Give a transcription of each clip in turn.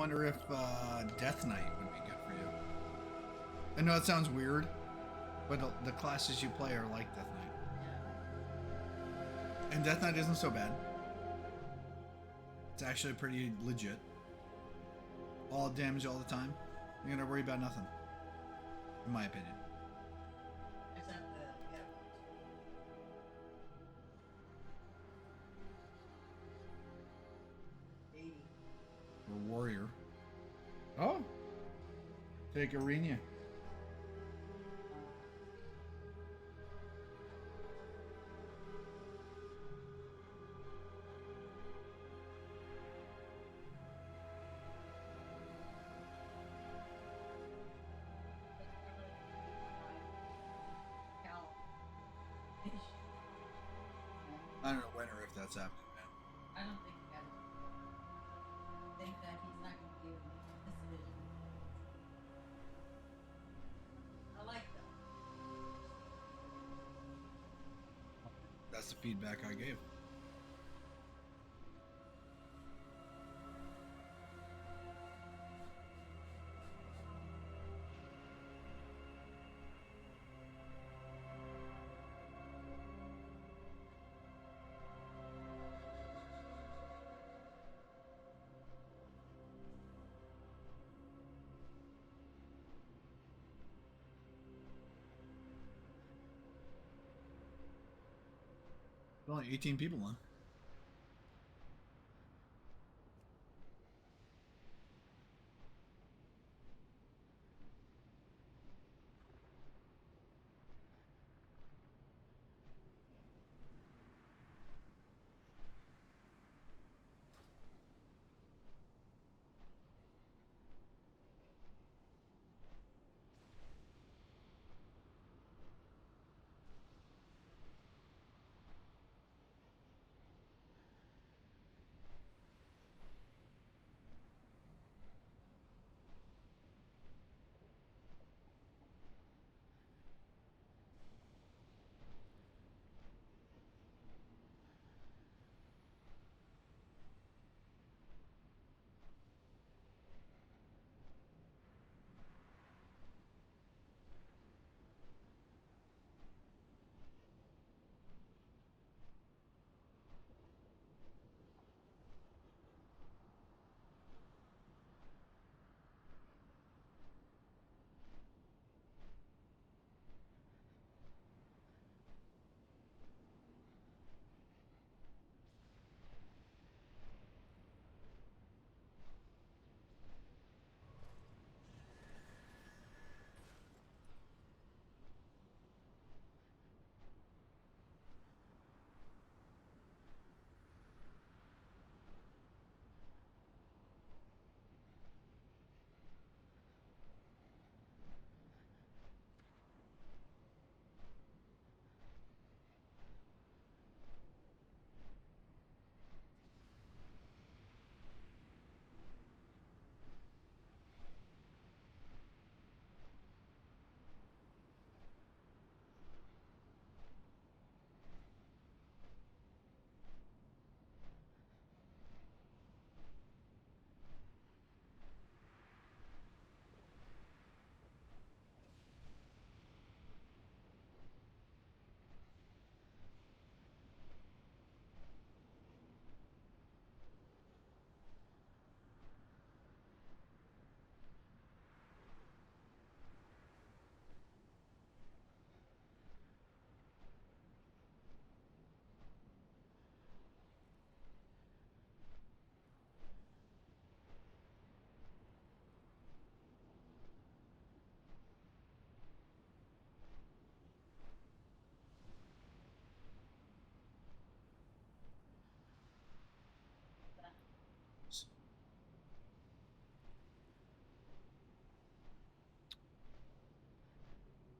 wonder if Death Knight would be good for you. I know it sounds weird, but the classes you play are like Death Knight. And Death Knight isn't so bad. It's actually pretty legit. All damage all the time. You're gonna worry about nothing. In my opinion. Except the yeah. Or warrior. Oh! Take Arena. I don't know when or if that's happening, man. I don't think he has. I think that he's not going to be able to make this decision. I like that. That's the feedback I gave. Only 18 people on.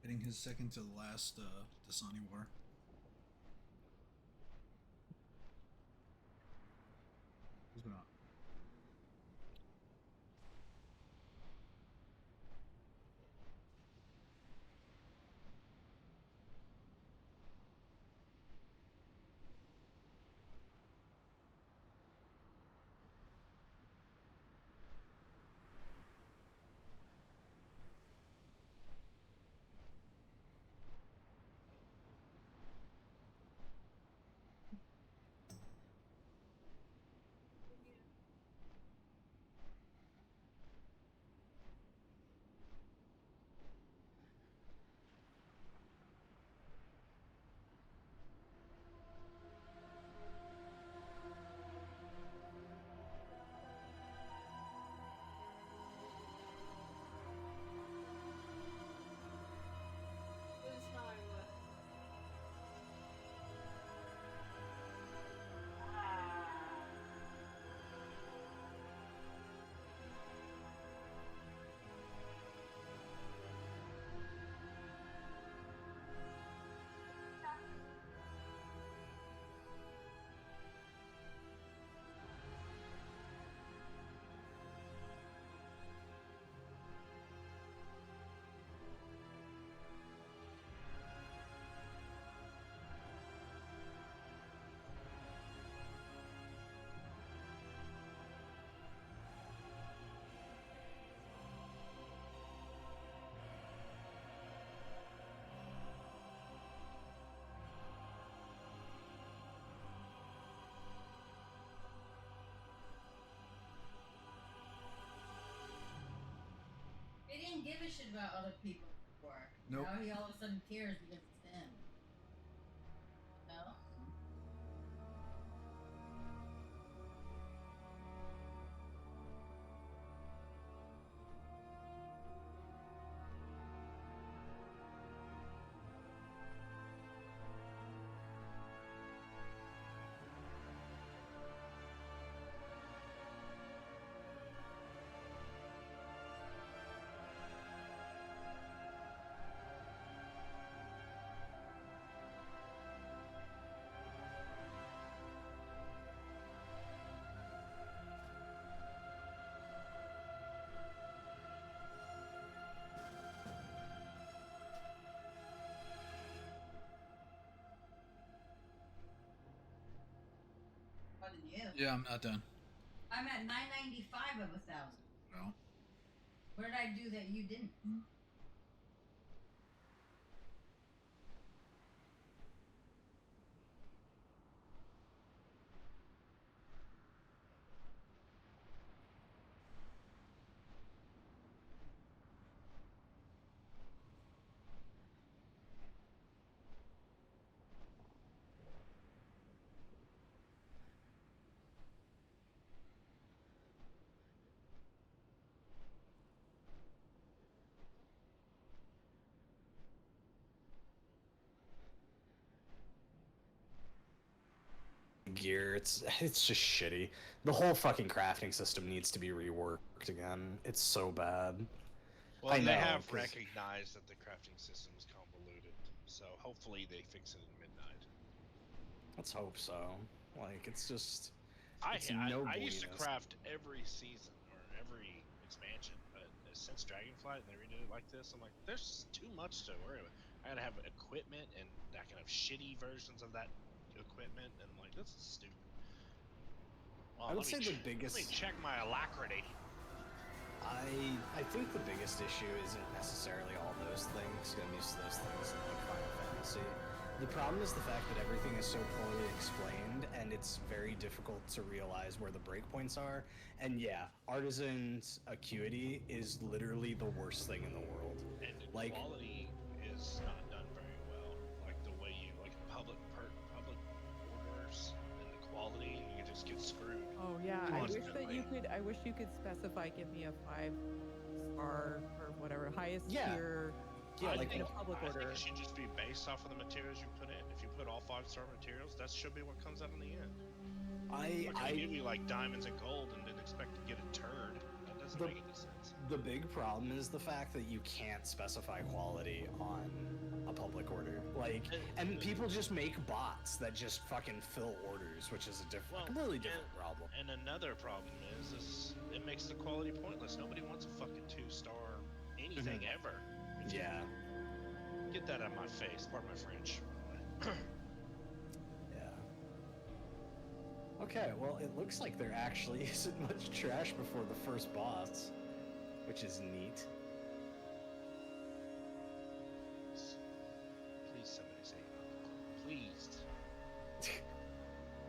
Hitting his second to the last Dasani War. Who's going on? didn't give a shit about other people before. Nope. Now he all of a sudden cares because it's him. No? What did you? Yeah, I'm not done. I'm at 995 of 1,000. No. What did I do that you didn't? Gear, it's just shitty. The whole fucking crafting system needs to be reworked again. It's so bad. Well, I they know, have 'cause- recognized that the crafting system is convoluted, so hopefully they fix it in Midnight. Let's hope so. Like, it's just... I It's no used to business. craft every season or every expansion, but since Dragonflight and they redid it like this, I'm like, there's too much to worry about. I gotta have equipment, and I can have shitty versions of that equipment, and I'm like, this is stupid. Well, I would let me say the Let me biggest... check my alacrity. I think the biggest issue isn't necessarily all those things. I'm used to those things in like Final Fantasy. The problem is the fact that everything is so poorly explained, and it's very difficult to realize where the breakpoints are. And yeah, Artisan's Acuity is literally the worst thing in the world. And the Like- quality is not done very well. Like the way you public orders and the quality, you just get screwed. Oh yeah, I wish that Constantly. you could. I wish you could specify. Give me a 5-star or whatever highest Yeah. tier. Yeah, I like think, in a public I think order. it should just be based off of the materials you put in. If you put all 5-star materials, that should be what comes out in the end. Like, I give you like diamonds and gold and then expect to get a turd. That doesn't The- make any sense. The big problem is the fact that you can't specify quality on a public order. Like, and people just make bots that just fucking fill orders, which is a Well, completely different problem. And another problem is it makes the quality pointless. Nobody wants a fucking 2-star anything ever. If you Yeah, Get that out of my face. Pardon my French. yeah. Okay, well, it looks like there actually isn't much trash before the first boss, which is neat. Please, somebody say no. Please.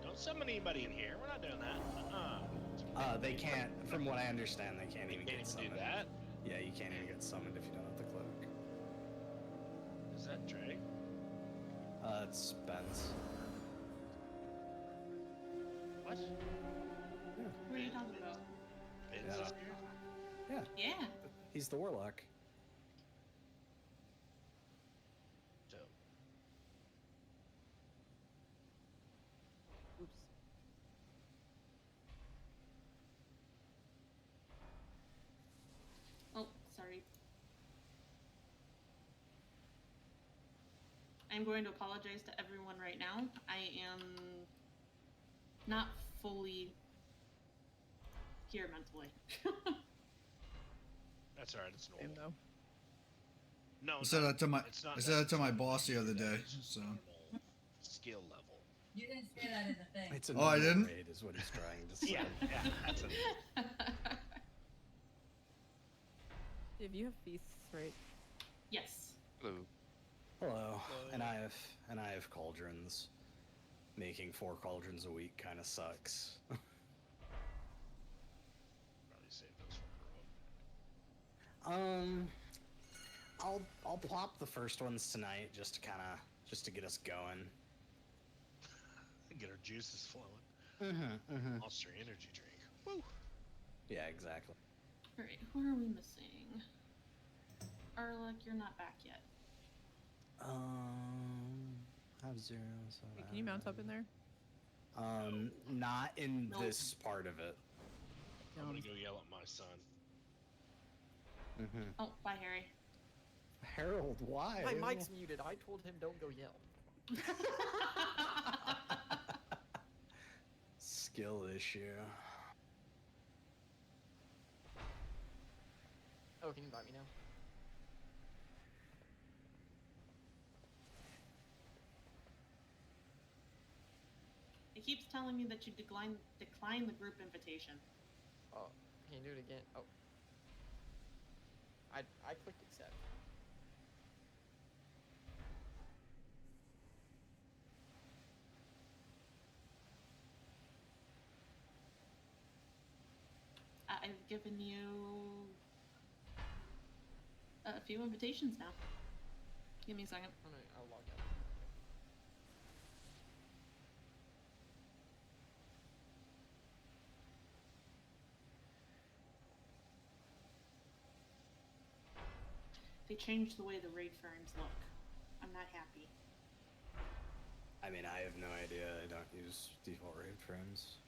Don't summon anybody in here. We're not doing that. They can't, from what I understand, they can't You even can't get even do summoned. that. Yeah, you can't even get summoned if you don't have the cloak. Is that Drake? It's Spence. What? What are you talking about? Ben's Yeah. is here? Yeah. He's the warlock. Dope. Oops. Oh, sorry. I'm going to apologize to everyone right now. I am not fully here mentally. That's alright. It's Same normal. though. No, I said that to my it's not I said that to my necessarily boss the other day. it's just So normal skill level. You didn't say that in the thing. It's a Oh, I normal didn't? raid is what he's trying to say. Yeah, that's it. If you have feasts, right? Yes. Hello. Hello. And I have cauldrons. Making 4 cauldrons a week kind of sucks. Probably save those for Heroic. I'll plop the first ones tonight just to get us going. Get our juices flowing. Monster energy drink. Woo! Yeah, exactly. Alright, who are we missing? Arlic, you're not back yet. Have zero. So Hey, can you mount up in there? Not in Nope. this part of it. I'm gonna go yell at my son. Oh, bye, Harry. Harold, why? My mic's muted. I told him don't go yell. Skill issue. Oh, can you invite me now? It keeps telling me that you decline the group invitation. Oh, can you do it again? Oh. I clicked accept. I've given you a few invitations now. Give me a second. Oh no, I'll log out. They changed the way the raid frames look. I'm not happy. I mean, I have no idea. I don't use default raid frames.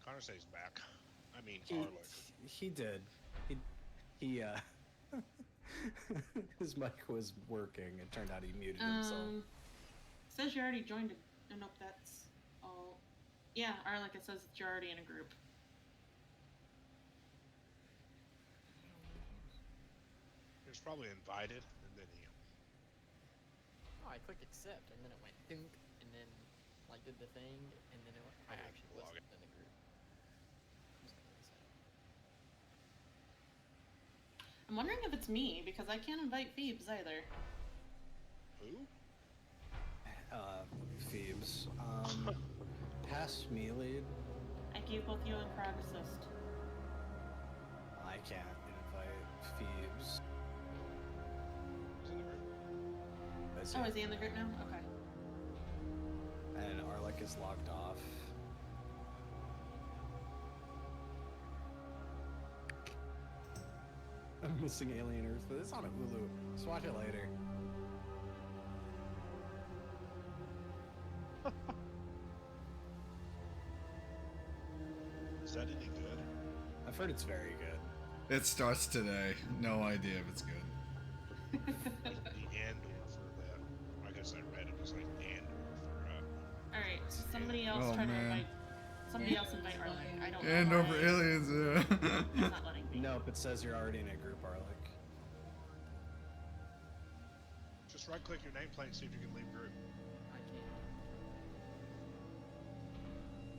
Connor says back. I mean, He, Arlic. he did. He his mic was working. It turned out he muted himself. Says you already joined it. Nope, that's all. Yeah, Arlic, it says that you're already in a group. He was probably invited, and then he. Oh, I clicked accept, and then it went dink, and then like did the thing, and then it went. I Okay, actually log wasn't in the group. I'm wondering if it's me because I can't invite Phoebes either. Who? Phoebes. Pass me lead. I gave both you and Krog assist. I can't invite Phoebes. He's in the group. Is Oh, he? is he in the group now? Okay. And Arlic is logged off. I'm missing Alien Earth, but it's on a Hulu. Just watch it later. Is that any good? I've heard it's very good. It starts today. No idea if it's good. The Andor for that. I guess I read it was like Andor for. Alright, so somebody else Oh, try to man. invite. Somebody else invite Arlic. I don't know. And over why aliens, yeah. It's not letting me. Nope, it says you're already in a group, Arlic. Just right click your nameplate and see if you can leave group. I can't.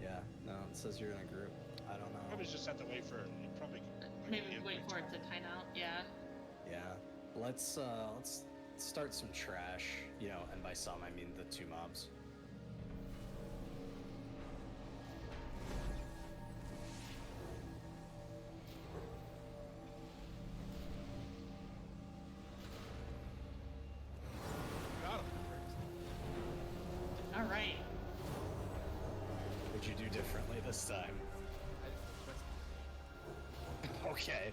Yeah, no, it says you're in a group. I don't know. Probably just have to wait for. You probably. Maybe wait for it to time out. Yeah. Yeah. Let's start some trash. You know, and by some I mean the two mobs. Got him. Alright. What'd you do differently this time? I just requested the game. Okay.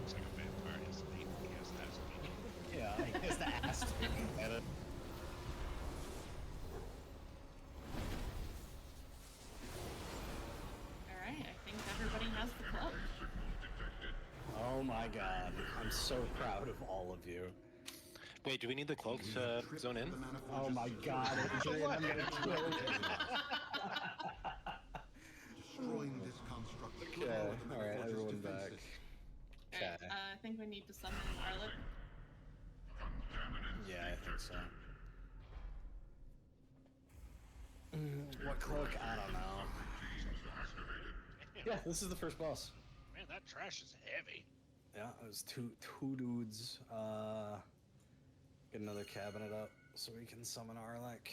Looks like a vampire. He has to be. He has that as a meaning. Yeah, I guess the ass to get it. Alright, I think everybody has the club. Oh my god. I'm so proud of all of you. Wait, do we need the cloak to zone in? Oh my god, Adrian, I'm gonna kill you. Destroying this construct. Okay, alright, everyone back. Alright, Okay. I think we need to summon Arlic. Yeah, I think so. What cloak? I don't know. Yeah, this is the first boss. Man, that trash is heavy. Yeah, it was two dudes. Get another cabinet up so we can summon Arlic.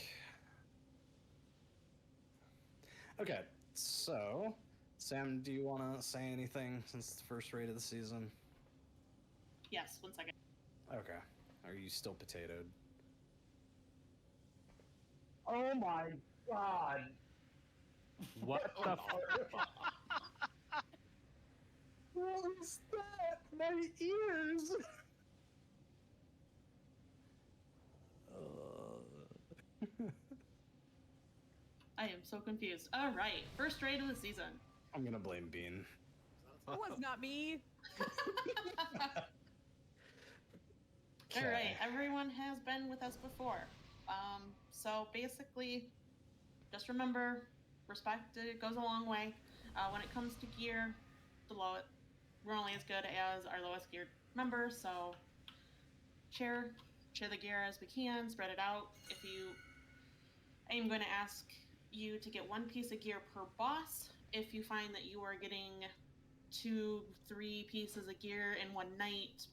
Okay, so Sam, do you want to say anything since it's the first raid of the season? Yes, 1 second. Okay. Are you still potatoed? Oh my god. What the What is that? My ears! I am so confused. All right, first raid of the season. I'm gonna blame Bean. That was not me. All right, everyone has been with us before. So basically, just remember, respect goes a long way. When it comes to gear, we're only as good as our lowest geared members. So share the gear as we can, spread it out. I am going to ask you to get 1 piece of gear per boss. If you find that you are getting 2-3 pieces of gear in one night,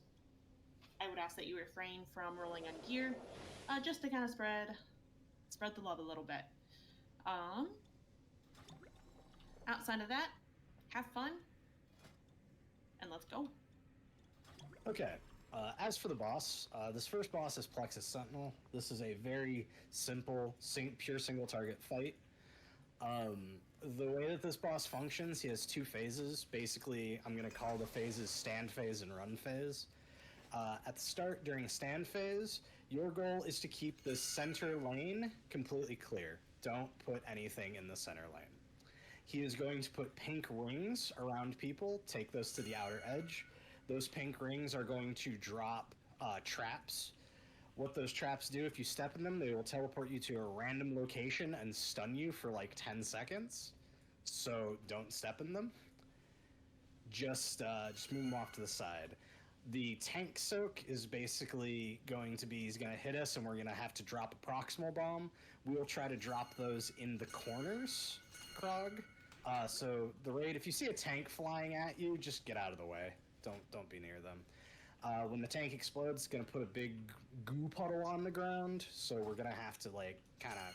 I would ask that you refrain from rolling on gear, just to kind of spread the love a little bit. Outside of that, have fun, and let's go. Okay. As for the boss, this first boss is Plexus Sentinel. This is a very simple, pure single target fight. The way that this boss functions, he has 2 phases. Basically, I'm going to call the phases stand phase and run phase. At the start, during stand phase, your goal is to keep the center lane completely clear. Don't put anything in the center lane. He is going to put pink rings around people, take those to the outer edge. Those pink rings are going to drop traps. What those traps do, if you step in them, they will teleport you to a random location and stun you for like 10 seconds. So don't step in them. Just move them off to the side. The tank soak is basically going to be, he's going to hit us and we're going to have to drop a proximal bomb. We'll try to drop those in the corners, Krog. So the raid, if you see a tank flying at you, just get out of the way. Don't be near them. When the tank explodes, it's going to put a big goo puddle on the ground, so we're going to have to, like, kind of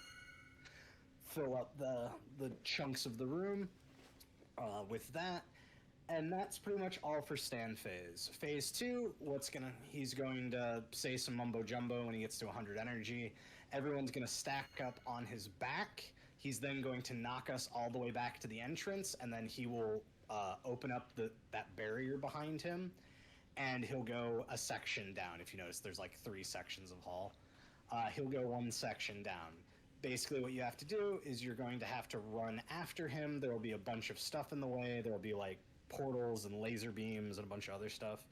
fill up the chunks of the room with that. And that's pretty much all for stand phase. Phase 2, he's going to say some mumbo jumbo when he gets to 100 energy. Everyone's going to stack up on his back. He's then going to knock us all the way back to the entrance, and then he will open up that barrier behind him, and he'll go a section down. If you notice, there's like 3 sections of hall. He'll go 1 section down. Basically, what you have to do is you're going to have to run after him. There will be a bunch of stuff in the way. There will be like portals and laser beams and a bunch of other stuff.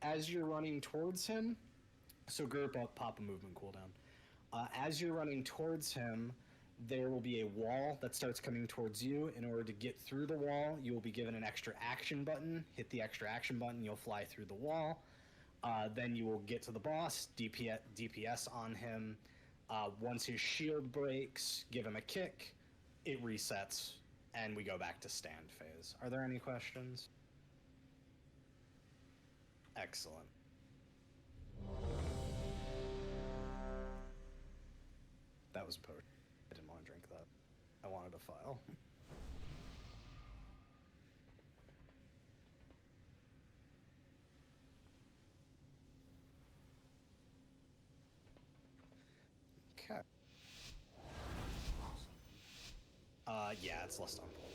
As you're running towards him, so group up, pop a movement cooldown. As you're running towards him, there will be a wall that starts coming towards you. In order to get through the wall, you will be given an extra action button. Hit the extra action button, you'll fly through the wall. Then you will get to the boss, DPS on him. Once his shield breaks, give him a kick, it resets, and we go back to stand phase. Are there any questions? Excellent. That was a potion. I didn't want to drink that. I wanted a file. Okay. Yeah, it's less on pull.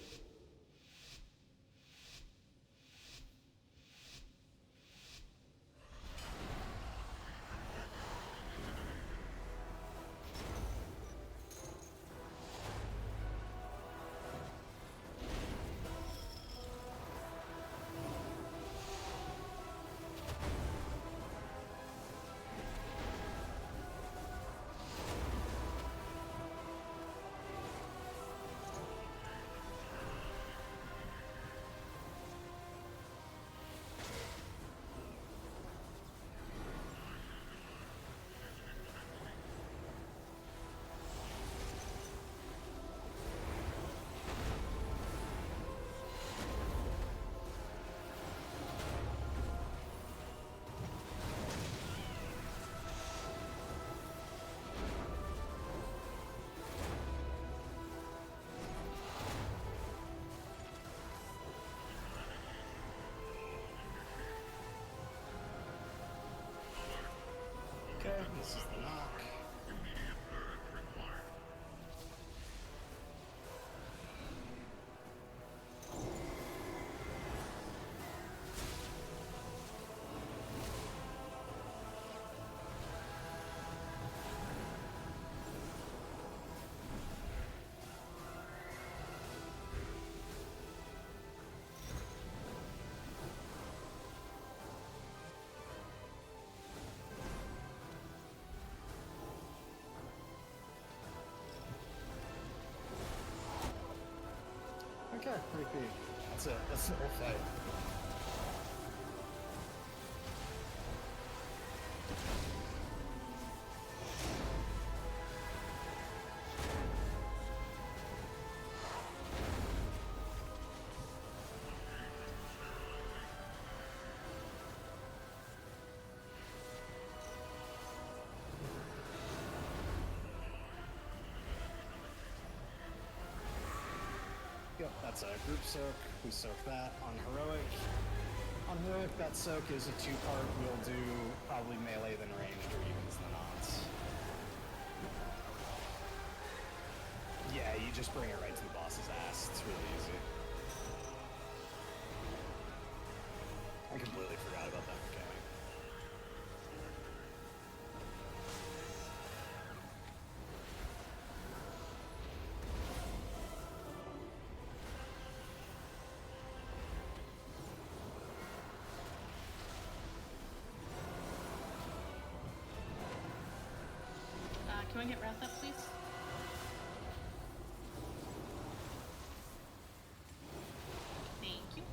Repeat. That's it. That's the whole fight. Yep, that's a group soak. We soak that on heroic. On heroic, that soak is a two-part. We'll do probably melee, then ranged, or evens, then odds. Yeah, you just bring it right to the boss's ass. It's really easy. I completely forgot about that mechanic. Can we get wrapped up, please? Thank you.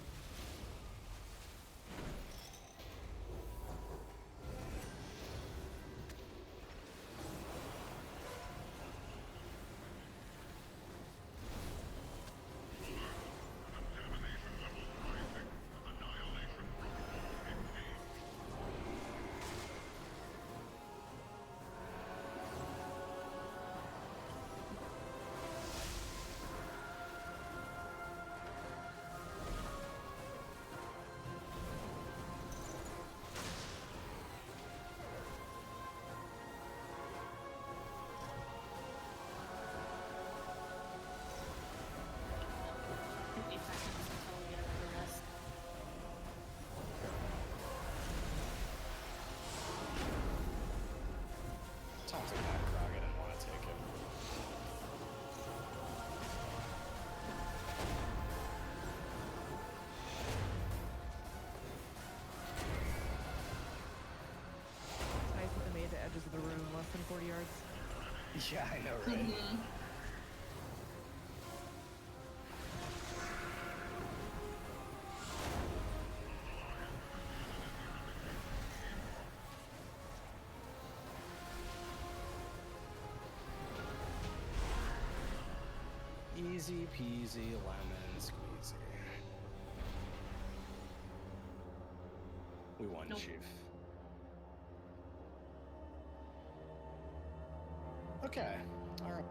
Sounds like my frog, I didn't want to take it. It's nice that they made the edges of the room less than 40 yards. Yeah, I know, right? Easy peasy lemon squeezy. We won, Nope. Chief. Okay, alright.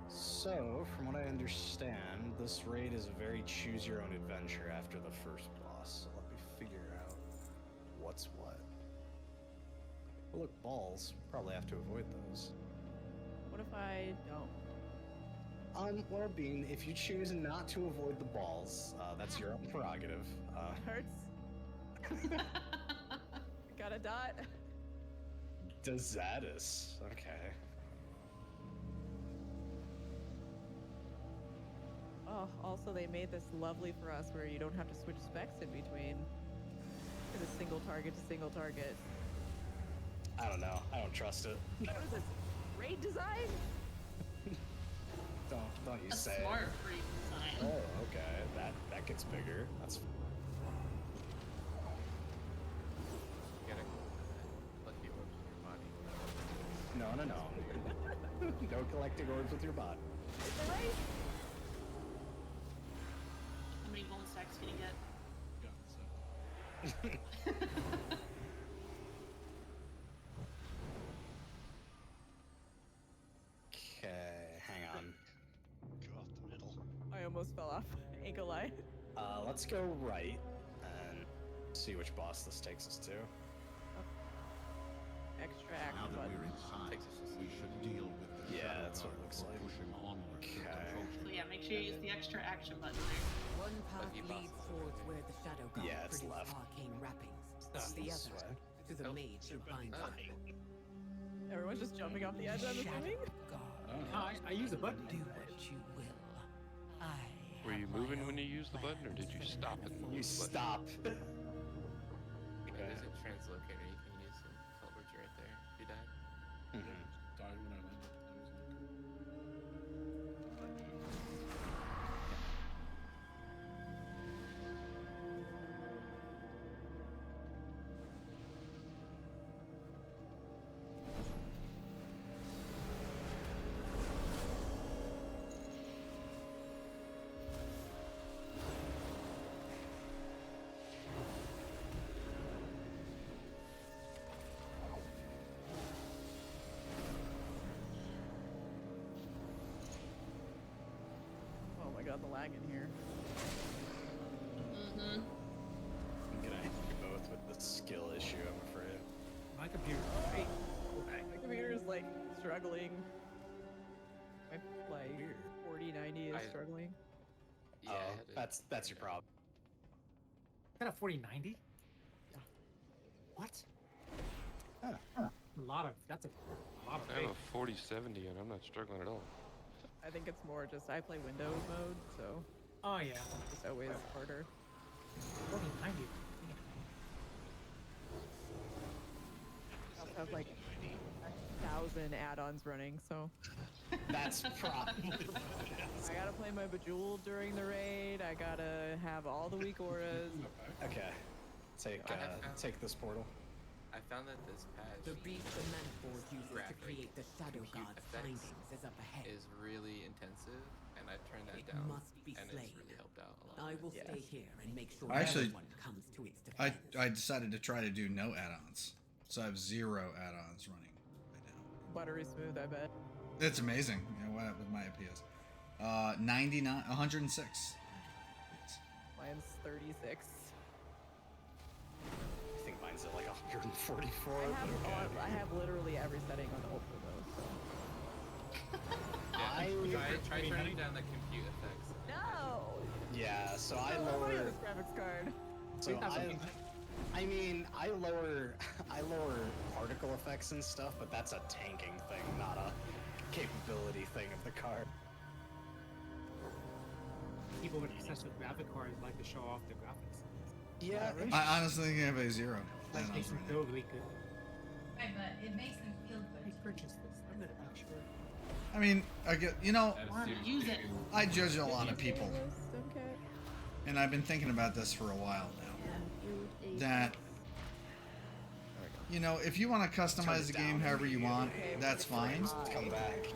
So, from what I understand, this raid is a very choose-your-own-adventure after the first boss, so let me figure out what's what. Well, look, balls. Probably have to avoid those. What if I don't? Well, Bean, if you choose not to avoid the balls, that's your own prerogative. Hurts. Got a dot. Dezatus. Okay. Oh, also they made this lovely for us where you don't have to switch specs in between. It's a single target to single target. I don't know. I don't trust it. What is this? Raid design? Don't you A say. smart free design. Oh, okay. That gets bigger. That's. You gotta collect the orbs in your body. No. No collecting orbs with your bot. It's a raid. How many golden stacks can you get? Okay, hang on. Go off the middle. I almost fell off. Ain't gonna lie. Let's go right and see which boss this takes us to. Extra Now action that button. we're inside, we should deal with the Yeah, Shadow that's what it Guard looks for like. pushing onward to the Okay. control So chamber. yeah, make sure you use the extra action button there. One path Lucky leads bosses. towards where the Shadow God Yeah, it's produce left. arcane wrappings. This The this other way. to the Oh. mage who binds Oh. them. Everyone's just jumping off the edge, I'm assuming? God. I use a button. Do what you will. I Were you have my moving when own you used the button, or did you plans stop for and the move You the button? stop. There's a translocator you can use and teleport you right there if you die. Mhm. Died when I landed. out the lag in here. Mm-hmm. I'm gonna hit you both with the skill issue, I'm afraid. My computer. Hey. My computer's like struggling. My like Weird. 4090 is I- struggling. Yeah, That's your problem. Got a 4090? Yeah. What? Huh. That's a lot of I have weight. a 4070 and I'm not struggling at all. I think it's more just I play Windows mode, so Oh yeah. it's always harder. 4090. I also have like 1,000 add-ons running, so That's probably. I gotta play my Bejeweled during the raid. I gotta have all the weak auras. Okay. Take this portal. I found that this patch The beast the Mantford uses to graphic create the Shadow compute God's effects findings is up ahead. is really intensive, and I turned that It down, must be and slain. it's really helped out a lot. I will stay here and make sure Actually, everyone comes to its defense. I decided to try to do no add-ons, so I have 0 add-ons running right now. Buttery smooth, I bet. It's amazing. You know, what with my FPS. 99, 106. Mine's 36. I think mine's at like 144. I have literally every setting on ultra though. So. Try turning down the compute effects. No. Yeah, so I Oh, look at lower. this graphics card. So I lower particle effects and stuff, but that's a tanking thing, not a capability thing of the card. People with excessive graphic cards like to show off the graphics. Yeah, I honestly think I have a 0 Like add-ons makes them right feel now. really good. Right, but it makes them feel I good. purchased this. I'm gonna make sure. I mean, I get, you know, Use it. I judge a lot of people, Okay. and I've been thinking about this for a while now. That, you know, if you want to customize the game however you want, that's fine. Come back.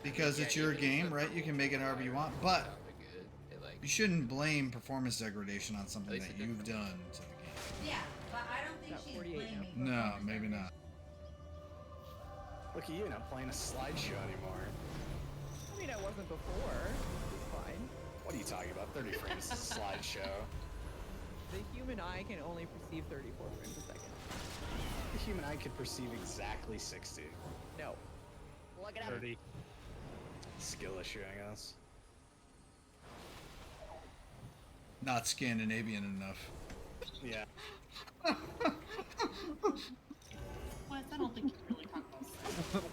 Because it's your game, right? You can make it however you want, but you shouldn't blame performance degradation on something that you've done to the game. Yeah, but I don't think she's 48 blaming. No, performance maybe not. Look at you, not playing a slideshow anymore. I mean, I wasn't before. It's fine. What are you talking about? 30 frames is a slideshow. The human eye can only perceive 34 frames a second. The human eye could perceive exactly 60. No. Look it up. 30. Skill issue, I guess. Not Scandinavian enough. Yeah. What? I don't think you really talk about sex.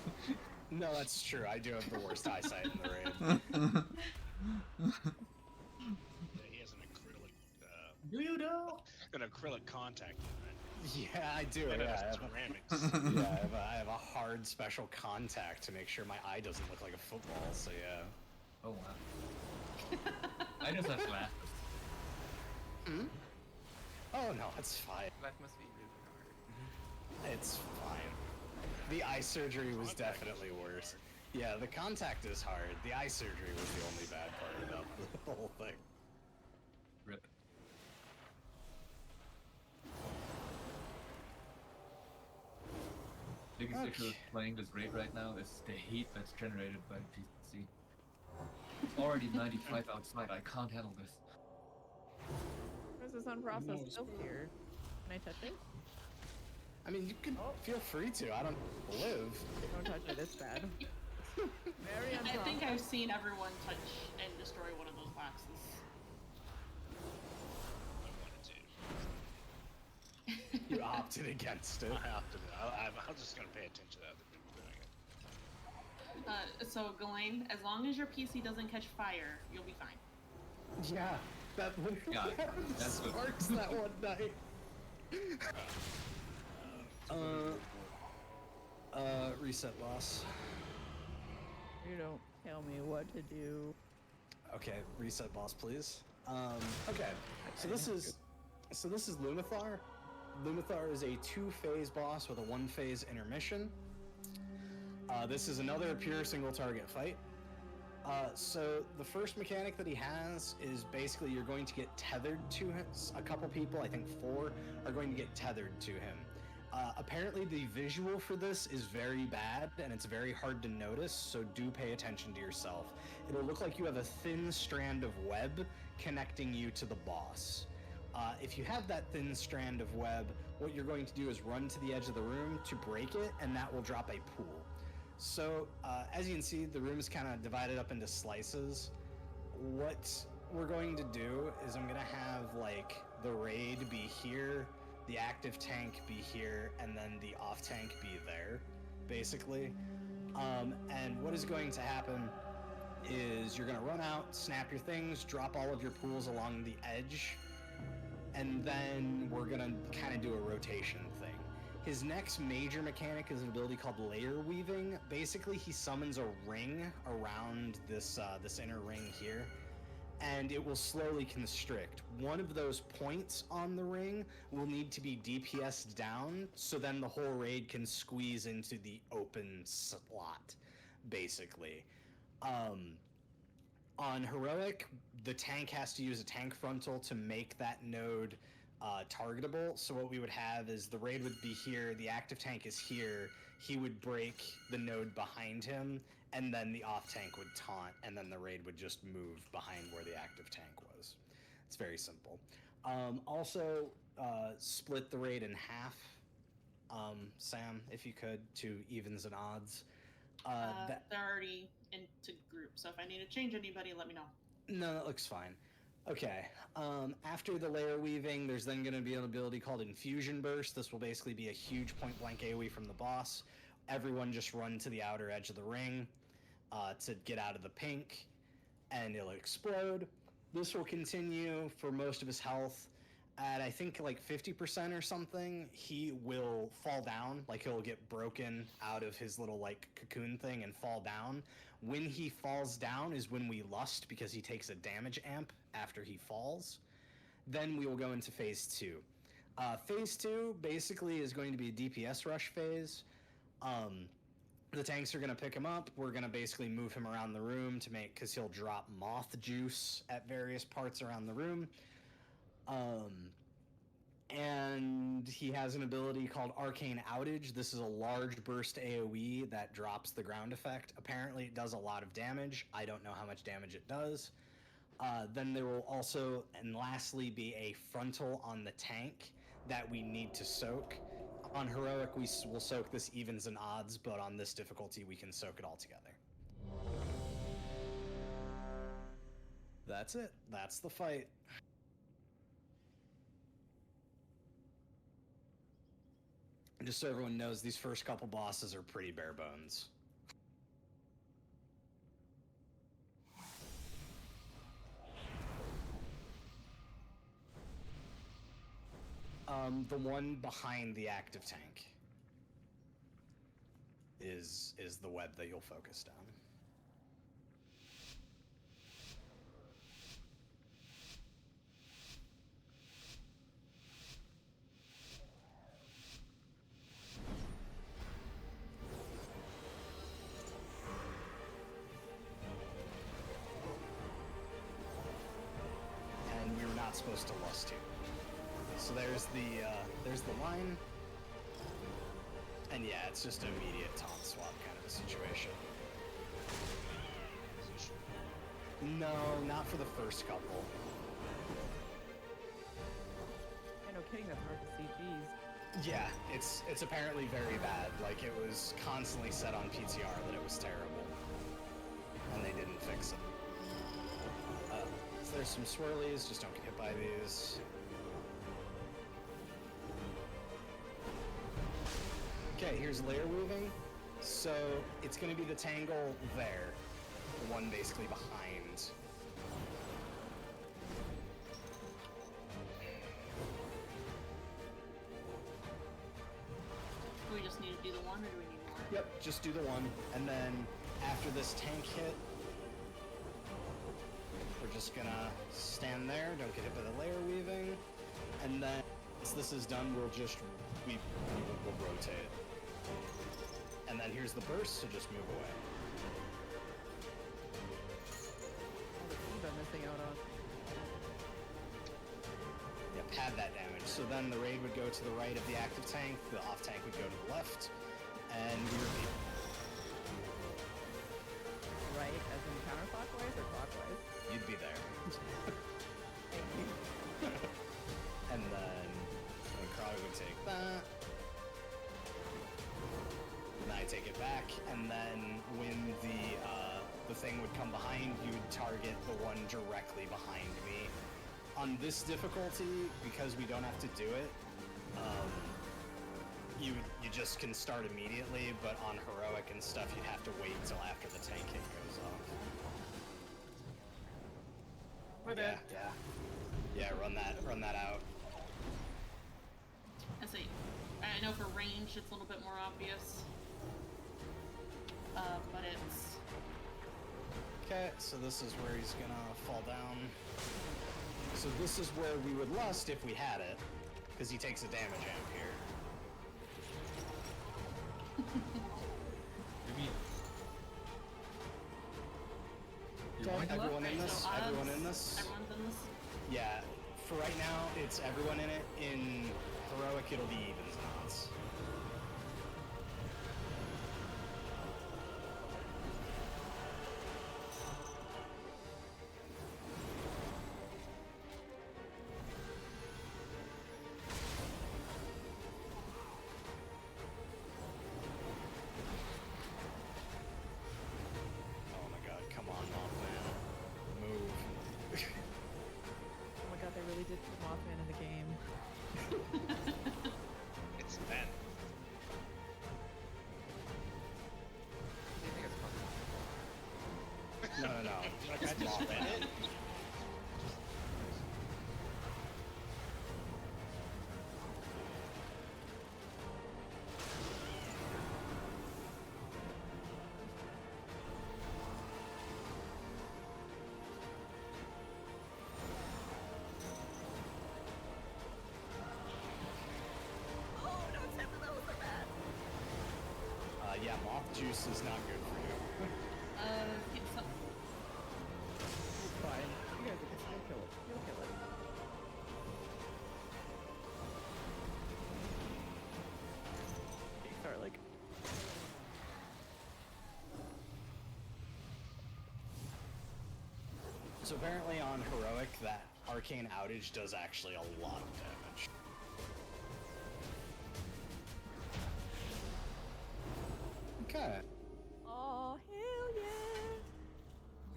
No, that's true. I do have the worst eyesight in the raid. He has an acrylic. Do you know? An acrylic contact. Yeah, I do. And Yeah, I have, ceramics. yeah, I have a hard special contact to make sure my eye doesn't look like a football. So yeah. Oh wow. I just have glasses. Hmm? Oh no, it's fine. That must be really hard. It's fine. The eye surgery was definitely worse. Yeah, the contact is hard. The eye surgery was the only bad part about the whole thing. Rip. Biggest issue with playing this raid right now is the heat that's generated by the PC. It's already 95 outside. I can't handle this. There's this unprocessed silk here. Can I touch it? I mean, you can feel free to. I don't live. Don't touch it. It's bad. Very I unprocessed. think I've seen everyone touch and destroy one of those boxes. You opted against it. I opted it. I'm just gonna pay attention to other people doing it. So, Ghislaine, as long as your PC doesn't catch fire, you'll be fine. Yeah, that Yeah, that's good. Sparks that one night. Reset boss. You don't tell me what to do. Okay, reset boss, please. Okay, so this is Lunathar. Lunathar is a 2-phase boss with a 1-phase intermission. This is another pure single target fight. So the first mechanic that he has is basically you're going to get tethered to him. A couple people, I think 4, are going to get tethered to him. Apparently the visual for this is very bad and it's very hard to notice, so do pay attention to yourself. It'll look like you have a thin strand of web connecting you to the boss. If you have that thin strand of web, what you're going to do is run to the edge of the room to break it, and that will drop a pool. So, as you can see, the room is kind of divided up into slices. What we're going to do is I'm going to have, like, the raid be here, the active tank be here, and then the off tank be there, basically. And what is going to happen is you're going to run out, snap your things, drop all of your pools along the edge, and then we're going to kind of do a rotation thing. His next major mechanic is an ability called Layer Weaving. Basically, he summons a ring around this inner ring here, and it will slowly constrict. One of those points on the ring will need to be DPS'd down, so then the whole raid can squeeze into the open slot, basically. On Heroic, the tank has to use a tank frontal to make that node targetable. So what we would have is the raid would be here, the active tank is here, he would break the node behind him, and then the off tank would taunt, and then the raid would just move behind where the active tank was. It's very simple. Also, split the raid in half, Sam, if you could, to evens and odds. They're already into groups, so if I need to change anybody, let me know. No, that looks fine. Okay, after the layer weaving, there's then going to be an ability called Infusion Burst. This will basically be a huge point-blank AoE from the boss. Everyone just run to the outer edge of the ring to get out of the pink, and it'll explode. This will continue for most of his health. At, I think, like 50% or something, he will fall down. Like, he'll get broken out of his little, like, cocoon thing and fall down. When he falls down is when we lust, because he takes a damage amp after he falls. Then we will go into phase 2. Phase 2 basically is going to be a DPS rush phase. The tanks are going to pick him up. We're going to basically move him around the room to make, because he'll drop moth juice at various parts around the room. And he has an ability called Arcane Outage. This is a large burst AoE that drops the ground effect. Apparently it does a lot of damage. I don't know how much damage it does. Then there will also, and lastly, be a frontal on the tank that we need to soak. On Heroic, we will soak this evens and odds, but on this difficulty, we can soak it all together. That's it. That's the fight. Just so everyone knows, these first couple bosses are pretty bare bones. The one behind the active tank is the web that you'll focus down. And you're not supposed to lust here. So there's the line, and yeah, it's just an immediate taunt swap kind of a situation. No, not for the first couple. Yeah, no kidding, that's hard to see, jeez. Yeah, it's apparently very bad. Like, it was constantly set on PTR that it was terrible, and they didn't fix it. So there's some swirlies, just don't get hit by these. Okay, here's layer weaving. So it's going to be the tangle there, the one basically behind. Do we just need to do the one, or do we need more? Yep, just do the one, and then after this tank hit, we're just gonna stand there, don't get hit by the layer weaving, and then once this is done, we'll rotate. And then here's the burst, so just move away. All the things I'm missing out on. Yeah, pad that damage, so So then the raid would go to the right of the active tank, the off tank would go to the left, and we repeat. Right, as in counterclockwise or clockwise? You'd be there. Thank you. And then Crowley would take that. And I take it back, and then when the thing would come behind, you would target the one directly behind me. On this difficulty, because we don't have to do it, you just can start immediately, but on heroic and stuff, you'd have to wait until after the tank hit goes off. Yeah, run that out. I see. I know for range, it's a little bit more obvious. But it's... Okay, so this is where he's gonna fall down. So this is where we would lust if we had it, because he takes a damage amp here. Everyone in this? Everyone in this? Everyone's in this? Yeah, for right now, it's everyone in it. In heroic, it'll be evens and odds. Oh my god, come on, Mothman. Move. Oh my god, they really did put Mothman in the game. It's Ben. Do you think it's fun? No. It's Mothman. Yeah, moth juice is not good for you. Keep some... It's fine. You guys will kill it. You'll kill it. Start like... So apparently on heroic, that arcane outage does actually a lot of damage. Okay. Oh, hell yeah!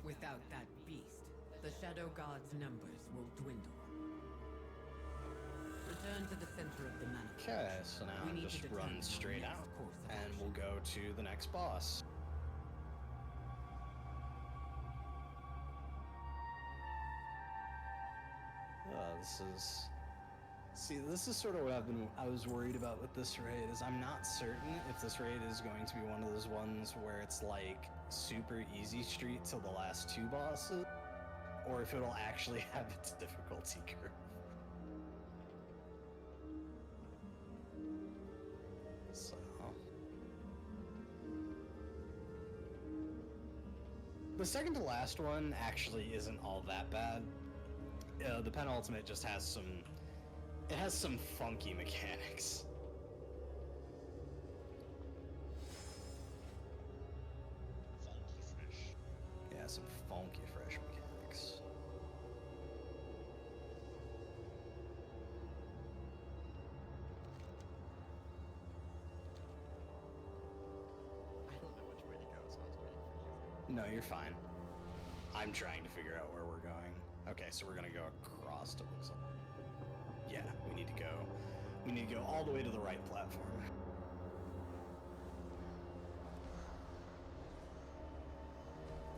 Without that beast, the Shadow God's numbers will dwindle. Return to the center of the mana. Okay, so now We need just to run determine straight the out, next course of and we'll go to the next boss. This is sort of what I was worried about with this raid, is I'm not certain if this raid is going to be one of those ones where it's like super easy street till the last two bosses, or if it'll actually have its difficulty curve. So... the second to last one actually isn't all that bad. The penultimate just has some... it has some funky mechanics. Funky fresh. Yeah, some funky fresh mechanics. I don't know which way to go, so I was waiting for you. No, you're fine. I'm trying to figure out where we're going. Okay, so we're gonna go across to looks like. Yeah, we need to go all the way to the right platform.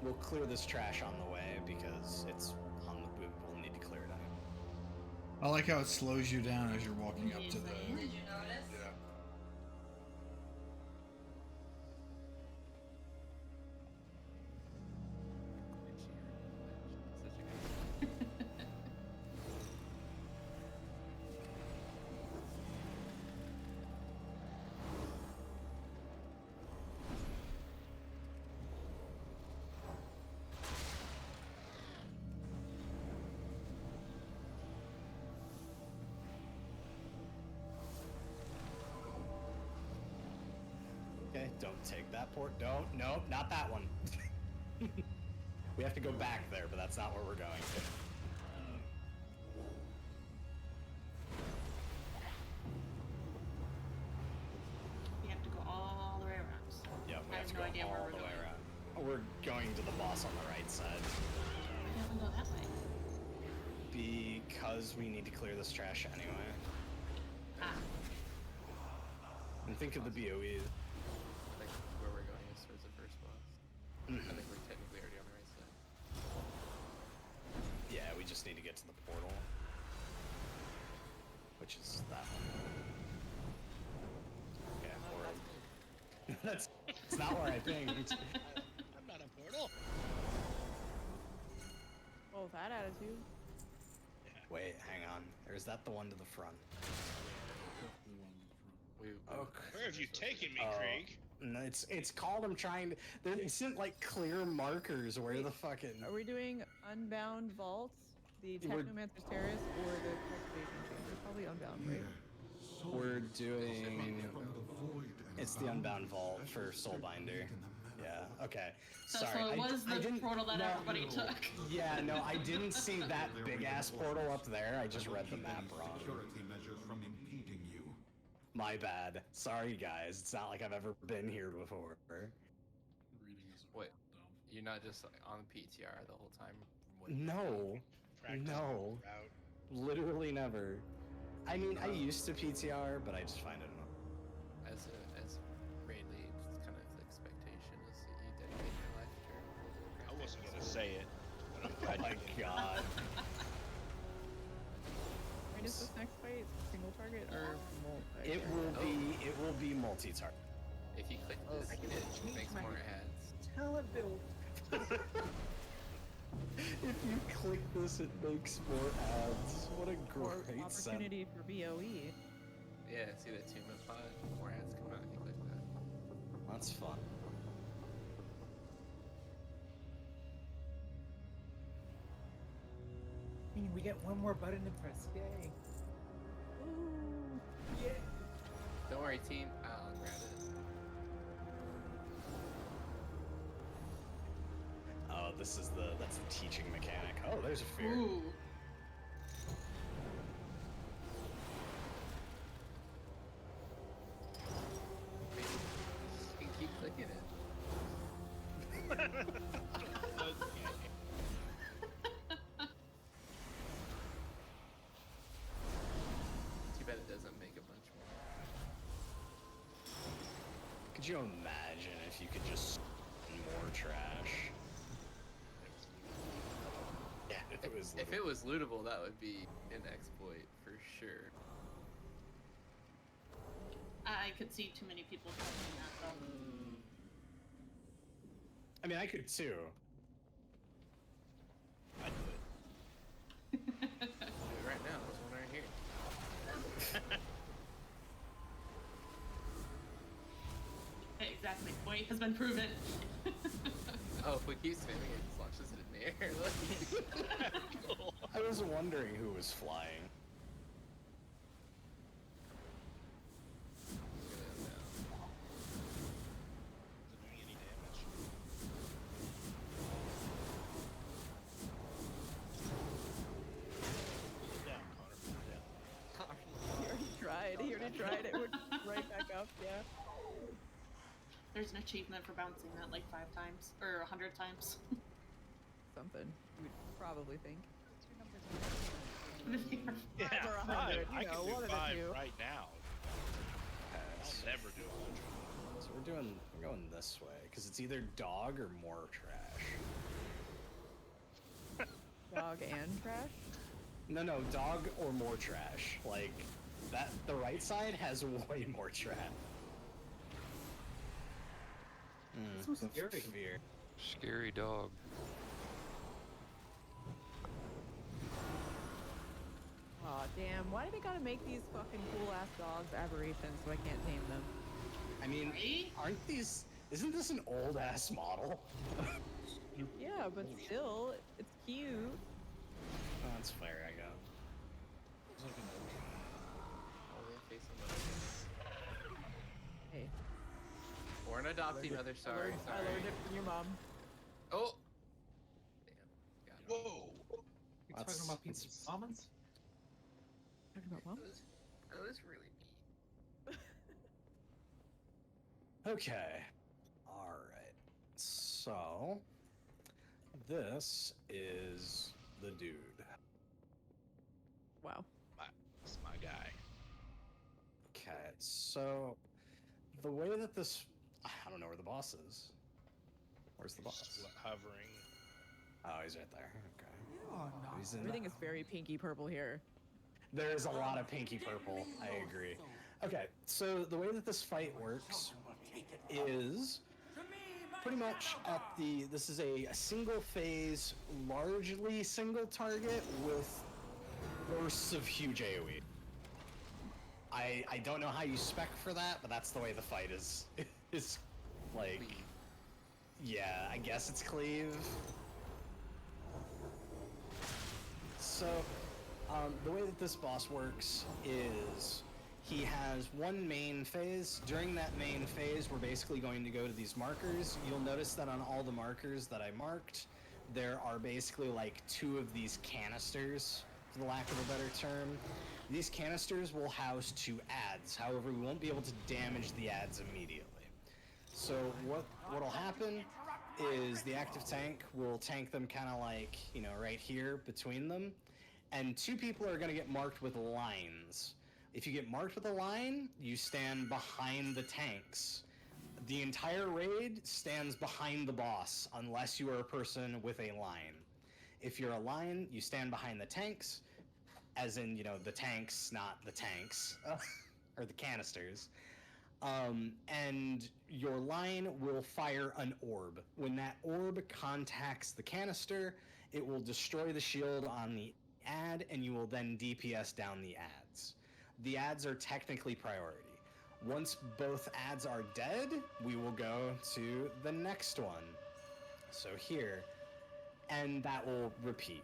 We'll clear this trash on the way because it's on the boot. We'll need to clear it anyway. I like how it slows you down as you're walking up to the. Did you notice? Yeah. Don't take that port. Don't. Nope, not that one. We have to go back there, but that's not where we're going to. We have to go all the way around. Yeah, we I have to no go idea where all we're the way going. around. We're going to the boss on the right side. Why don't we go that way? Because we need to clear this trash anyway. Ah. And think of the BOE. Like where we're going is towards the first boss. I think we're technically already on the right side. Yeah, we just need to get to the portal. Which is that one. Yeah, portal. That's it's not where I think. I'm not a portal. Oh, that attitude. Wait, hang on. Or is that the one to the front? Where have you taken me, Krieg? No, it's called. I'm trying to. There isn't like clear markers where the fucking. Are we doing Unbound Vaults, the Technomancer's Terrace, or the Cultivation Chamber? Probably Unbound, right? We're doing. It's the Unbound Vault for Soulbinder. Yeah. Okay. So Sorry. it was I the didn't, portal that everybody took. Yeah. No, I didn't see that big ass portal up there. I just read the map wrong. My bad. Sorry, guys. It's not like I've ever been here before. Wait, you're not just like, on PTR the whole time? No. No. Literally never. I mean, I used to PTR, but I just find it annoying. As raid lead, it's kind of the expectation is that you dedicate your life to World of Warcraft. I wasn't gonna say it. But I'm glad Oh my you did. god. Wait, is this next fight single target or multi? It will be multi-target. If you click this, it makes more ads. Tell it, Bill. If you click this, it makes more ads. What a Or great set. opportunity for BOE. Yeah, see that Tuma pod? More ads come out if you click that. That's fun. I mean, we get one more button to press. Yay. Ooh. Yeah. Don't worry, team. I'll grab it. Oh, that's the teaching mechanic. Oh, there's a fear. Ooh. You can keep clicking it. Too bad it doesn't make a bunch more. Could you imagine if you could just more trash? Yeah, if it was. If it was lootable, that would be an exploit for sure. I could see too many people doing that though. I mean, I could too. I do it. Do it right now. There's one right here. Exactly. Point has been proven. Oh, if we keep spamming it, it just launches it in the air. Look. I was wondering who was flying. Isn't doing any damage. Pull it down, Connor. Pull it down. He already tried. He already tried it. We're right back up. Yeah. There's an achievement for bouncing that like 5 times or 100 times. Something. You'd probably think. Yeah, or 100, five. you I know, can one do of the 5 two. right now. I'll never do 100. So we're going this way because it's either dog or more trash. Dog and trash? No, dog or more trash. Like that. The right side has way more trash. So scary. Fear. Scary dog. Aw, damn. Why do they gotta make these fucking cool-ass dogs aberrations so I can't tame them? I mean, Right? aren't these? Isn't this an old ass model? Yeah, but still, it's cute. Oh, that's fair, I guess. Oh, they face somebody. Hey. Or We're an adoptee mother. I Sorry. learned it from your mom. Oh. Whoa. You talking about pizza almonds? Talking about mom? That was really mean. Okay. Alright. So, this is the dude. Wow. That's my guy. Okay, so the way that this. I don't know where the boss is. Where's the boss? Hovering. Oh, he's right there. Okay. He's in Everything is very pinky purple here. There's a lot of pinky purple. I agree. Okay, so the way that this fight works is pretty much at the. This is a single phase, largely single target with bursts of huge AoE. I don't know how you spec for that, but that's the way the fight is. Is like. Yeah, I guess it's cleave. So, the way that this boss works is he has one main phase. During that main phase, we're basically going to go to these markers. You'll notice that on all the markers that I marked, there are basically like 2 of these canisters, for the lack of a better term. These canisters will house 2 adds. However, we won't be able to damage the adds immediately. So what'll happen is the active tank will tank them kind of like, you know, right here between them. And 2 people are going to get marked with lines. If you get marked with a line, you stand behind the tanks. The entire raid stands behind the boss unless you are a person with a line. If you're a line, you stand behind the tanks, as in, you know, the tanks, not the tanks, or the canisters. And your line will fire an orb. When that orb contacts the canister, it will destroy the shield on the ad, and you will then DPS down the ads. The ads are technically priority. Once both ads are dead, we will go to the next one. So here, and that will repeat.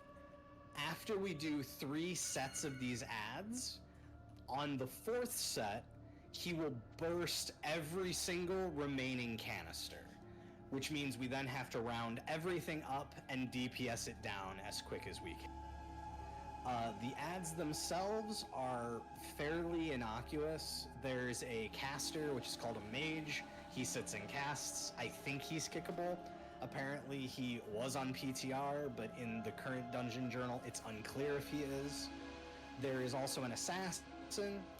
After we do 3 sets of these ads, on the 4th set, he will burst every single remaining canister, which means we then have to round everything up and DPS it down as quick as we can. The ads themselves are fairly innocuous. There's a caster, which is called a mage. He sits and casts. I think he's kickable. Apparently he was on PTR, but in the current dungeon journal, it's unclear if he is. There is also an assassin.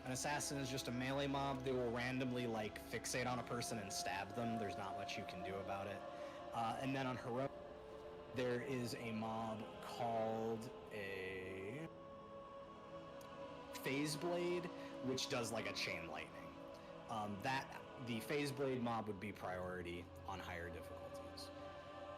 An assassin is just a melee mob. They will randomly like fixate on a person and stab them. There's not much you can do about it. And then on heroic, there is a mob called a Phase Blade, which does like a chain lightning. The Phase Blade mob would be priority on higher difficulties.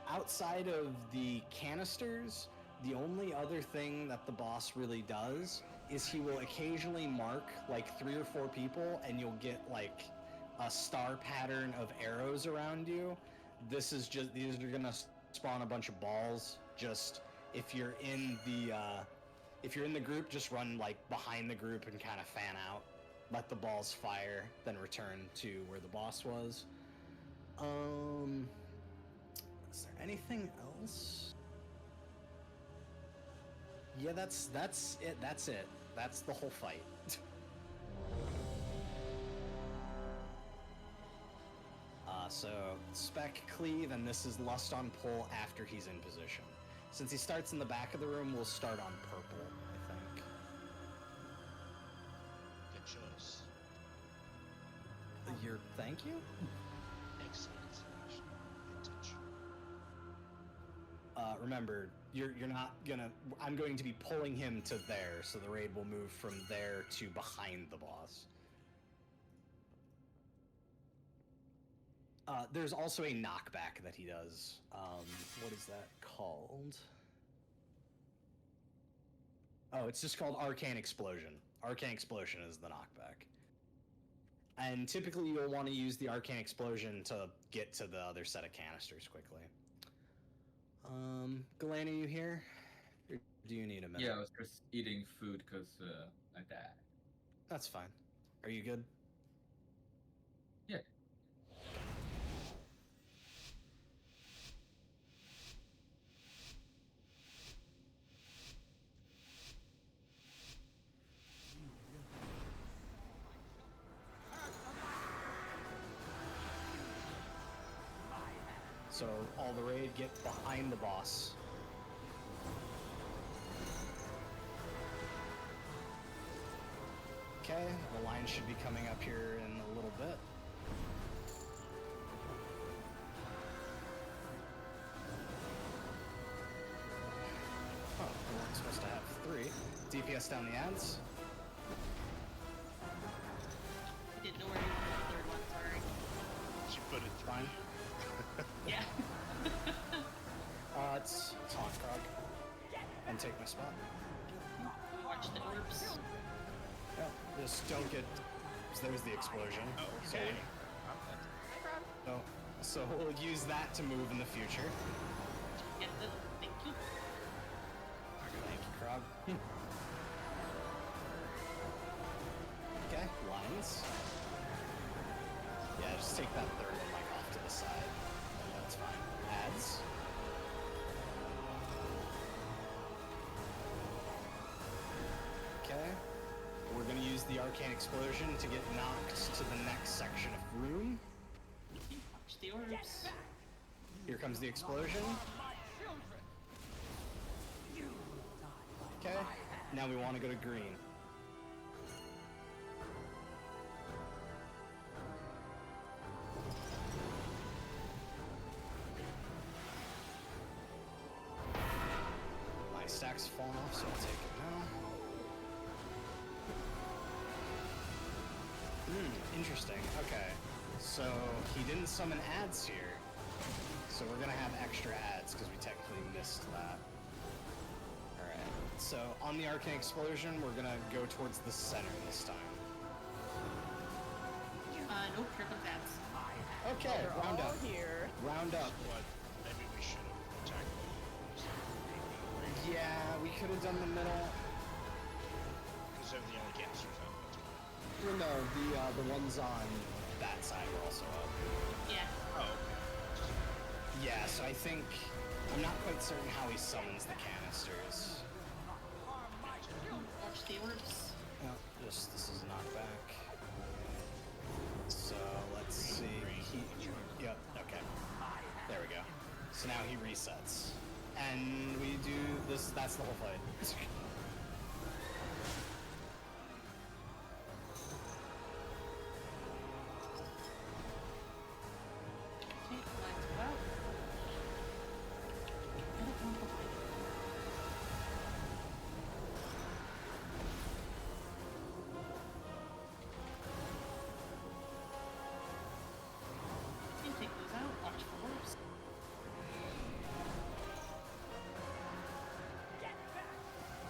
Outside of the canisters, the only other thing that the boss really does is he will occasionally mark like 3 or 4 people, and you'll get like a star pattern of arrows around you. These are gonna spawn a bunch of balls. Just if you're in the group, just run like behind the group and kind of fan out. Let the balls fire, then return to where the boss was. Is there anything else? Yeah, that's it. That's it. That's the whole fight. So spec cleave, and this is lust on pull after he's in position. Since he starts in the back of the room, we'll start on purple, I think. Good choice. Thank you? Excellent selection. Vintage. Remember, you're not gonna. I'm going to be pulling him to there, so the raid will move from there to behind the boss. There's also a knockback that he does. What is that called? Oh, it's just called Arcane Explosion. Arcane Explosion is the knockback. And typically you'll want to use the Arcane Explosion to get to the other set of canisters quickly. Galen, are you here? Or do you need a minute? Yeah, I was just eating food because I died. That's fine. Are you good? Yeah. So all the raid get behind the boss. Okay, the line should be coming up here in a little bit. Oh, we're supposed to have 3. DPS down the ads. Didn't know where you wanted the third one, sorry. She put it Fine. Yeah. It's Haunt Krog. And take my spot. Watch the orbs. Yeah, just don't get... So there's the explosion. Okay. So we'll use that to move in the future. Get the... Thank you. Thank you, Krog. Okay, lines. Yeah, just take that third one like off to the side. That's fine. Ads. Okay. We're gonna use the Arcane Explosion to get knocked to the next section of room. Watch the orbs. Here comes the explosion. Okay. Now we want to go to green. My stack's fallen off, so I'll take it now. Interesting. Okay. So he didn't summon ads here. So we're gonna have extra ads because we technically missed that. Alright. So on the Arcane Explosion, we're gonna go towards the center this time. Nope, here comes ads. Okay, They're round all up. here. Round up. What? Maybe we should have attacked them. Yeah, we could have done the middle. Because they're the only canisters up. Well, no, the ones on that side were also up. Yeah. Oh, okay. Yeah, so I think I'm not quite certain how he summons the canisters. Watch the orbs. No, this is a knockback. So let's see. Yep. Okay. There we go. So now he resets, and we do this. That's the whole fight. Okay, lines go out. I don't want the line. Okay, take those out. Watch for orbs.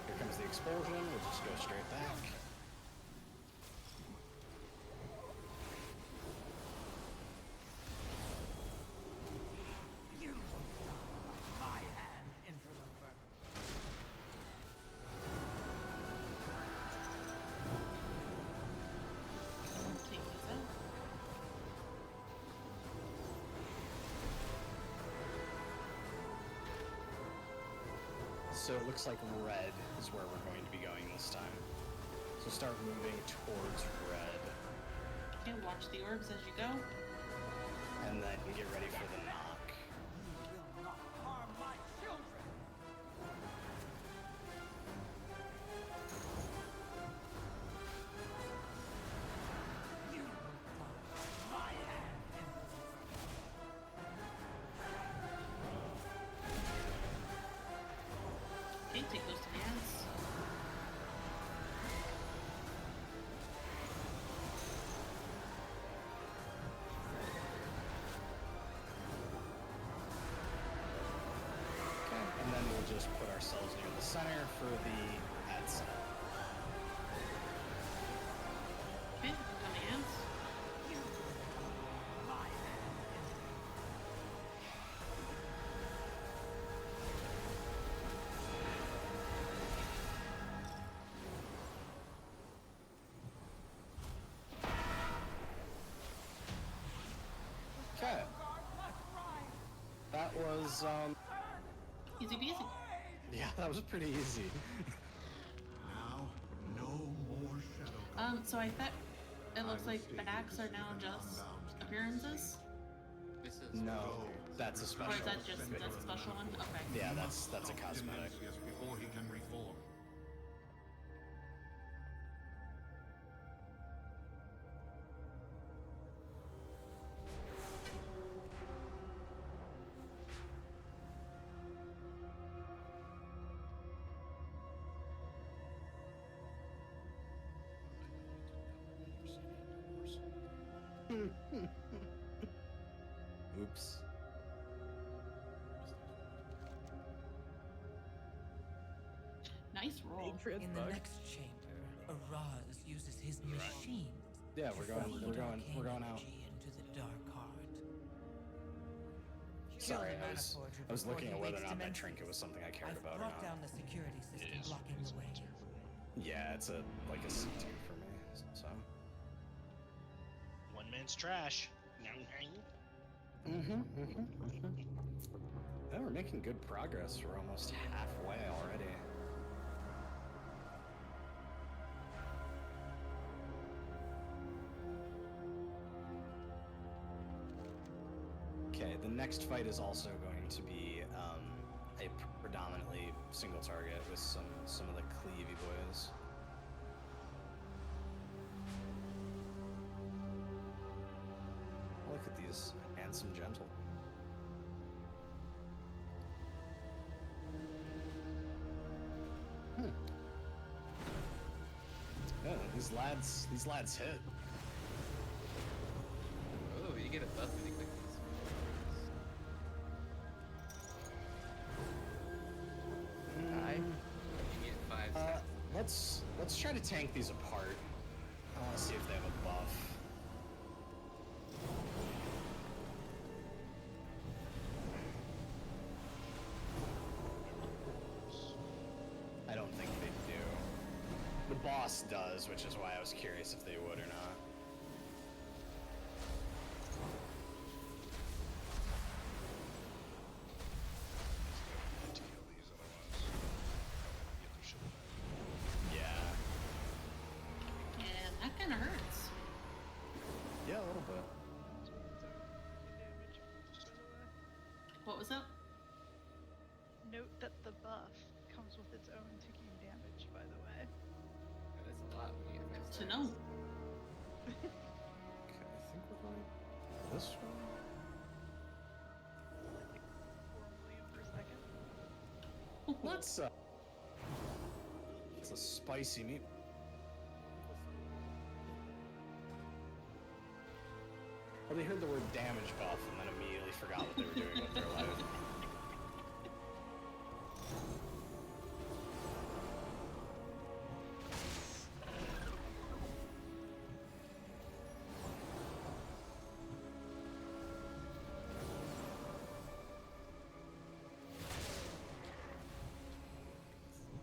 Here comes the explosion. We'll just go straight back. Take those out. So it looks like red is where we're going to be going this time. So start moving towards red, Okay, watch the orbs as you go. and then get ready for the knock. Okay, take those to the ads. Okay, and then we'll just put ourselves near the center for the ad set. Okay, on the ads. Okay. That was, Easy peasy. yeah, that was pretty easy. Now, no more shadow. So I bet it looks like backs are now just appearances. This is No. Go That's a special. Or is that just that's a special one? Okay. Yeah, that's a cosmetic. Before he can reform. Oops. Nice roll. In the next chamber, Araz uses his machines. Yeah, we're to going feed out. arcane energy into the dark heart. Sorry, Kill the I was Manaforger was before looking he at whether or wakes not that Demences. trinket was something I cared I've about or brought not. down the security system blocking the way. Yeah, it's a like a C2 for me. So. One man's trash. Yeah, we're making good progress. We're almost halfway already. Okay, the next fight is also going to be a predominantly single target with some of the Cleavy boys. Look at these handsome gentle. Yeah, these lads hit. Oh, you get a buff when you click these. Die. You get 5 seconds. Let's try to tank these apart. I want to see if they have a buff. I don't think they do. The boss does, which is why I was curious if they would or not. Yeah. And that kind of hurts. Yeah, a little bit. What was that? Note that the buff comes with its own ticking damage, by the way. That's a lot when you get To know. Okay, I think we're going this way. Like 4 million per second. It's a spicy meat. Well, they heard the word damage buff and then immediately forgot what they were doing with their life.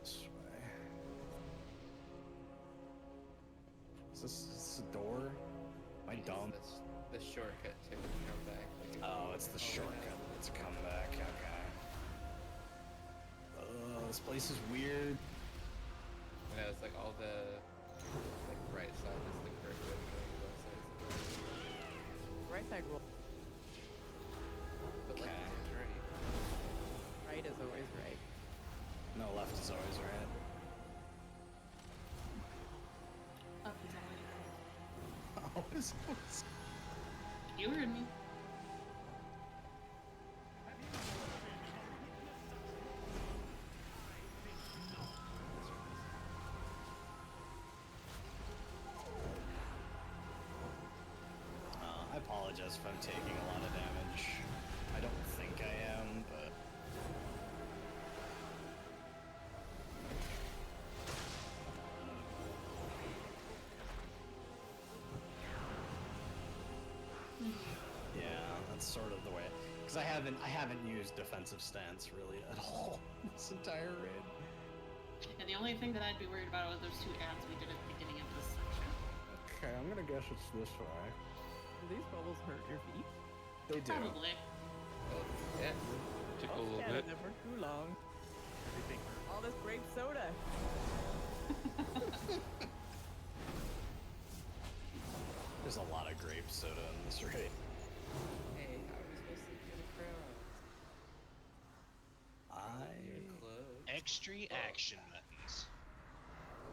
This way. Is this a door? Am I dumb? That's the shortcut to come back. Oh, it's the shortcut. It's a comeback. Okay. This place is weird. Yeah, it's like all the like right side is the correct way to go. Left side is the correct way. Right side roll. But left is right. Right is always right. No, left is always right. Up is always right. Always. You heard me. I apologize if I'm taking a lot of damage. I don't think I am, but... Yeah, that's sort of the way. Because I haven't used defensive stance really at all this entire raid. And the only thing that I'd be worried about are those 2 ads we did at the beginning of this section. Okay, I'm gonna guess it's this way. Do these bubbles hurt your feet? They do. Probably. Oh, yeah. Took a little bit. Never too long. All this grape soda. There's a lot of grape soda in this raid. Hey, how are we supposed to get a crowd? Mystery action buttons.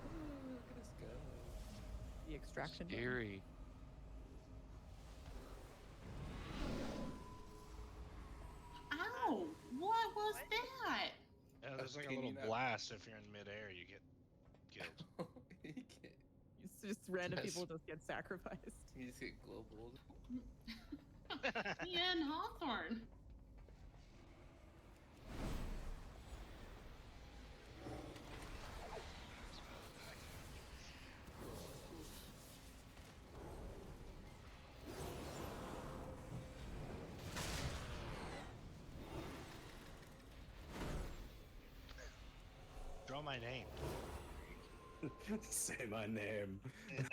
Ooh, look at us go. The extraction. button. Scary. Ow! What was that? Yeah, there's like a Opinion little up. blast if you're in midair, you get killed. You can't. It's just random Yes. people just get sacrificed. You just get global. Ian Hawthorne. Draw my name. Say my name. I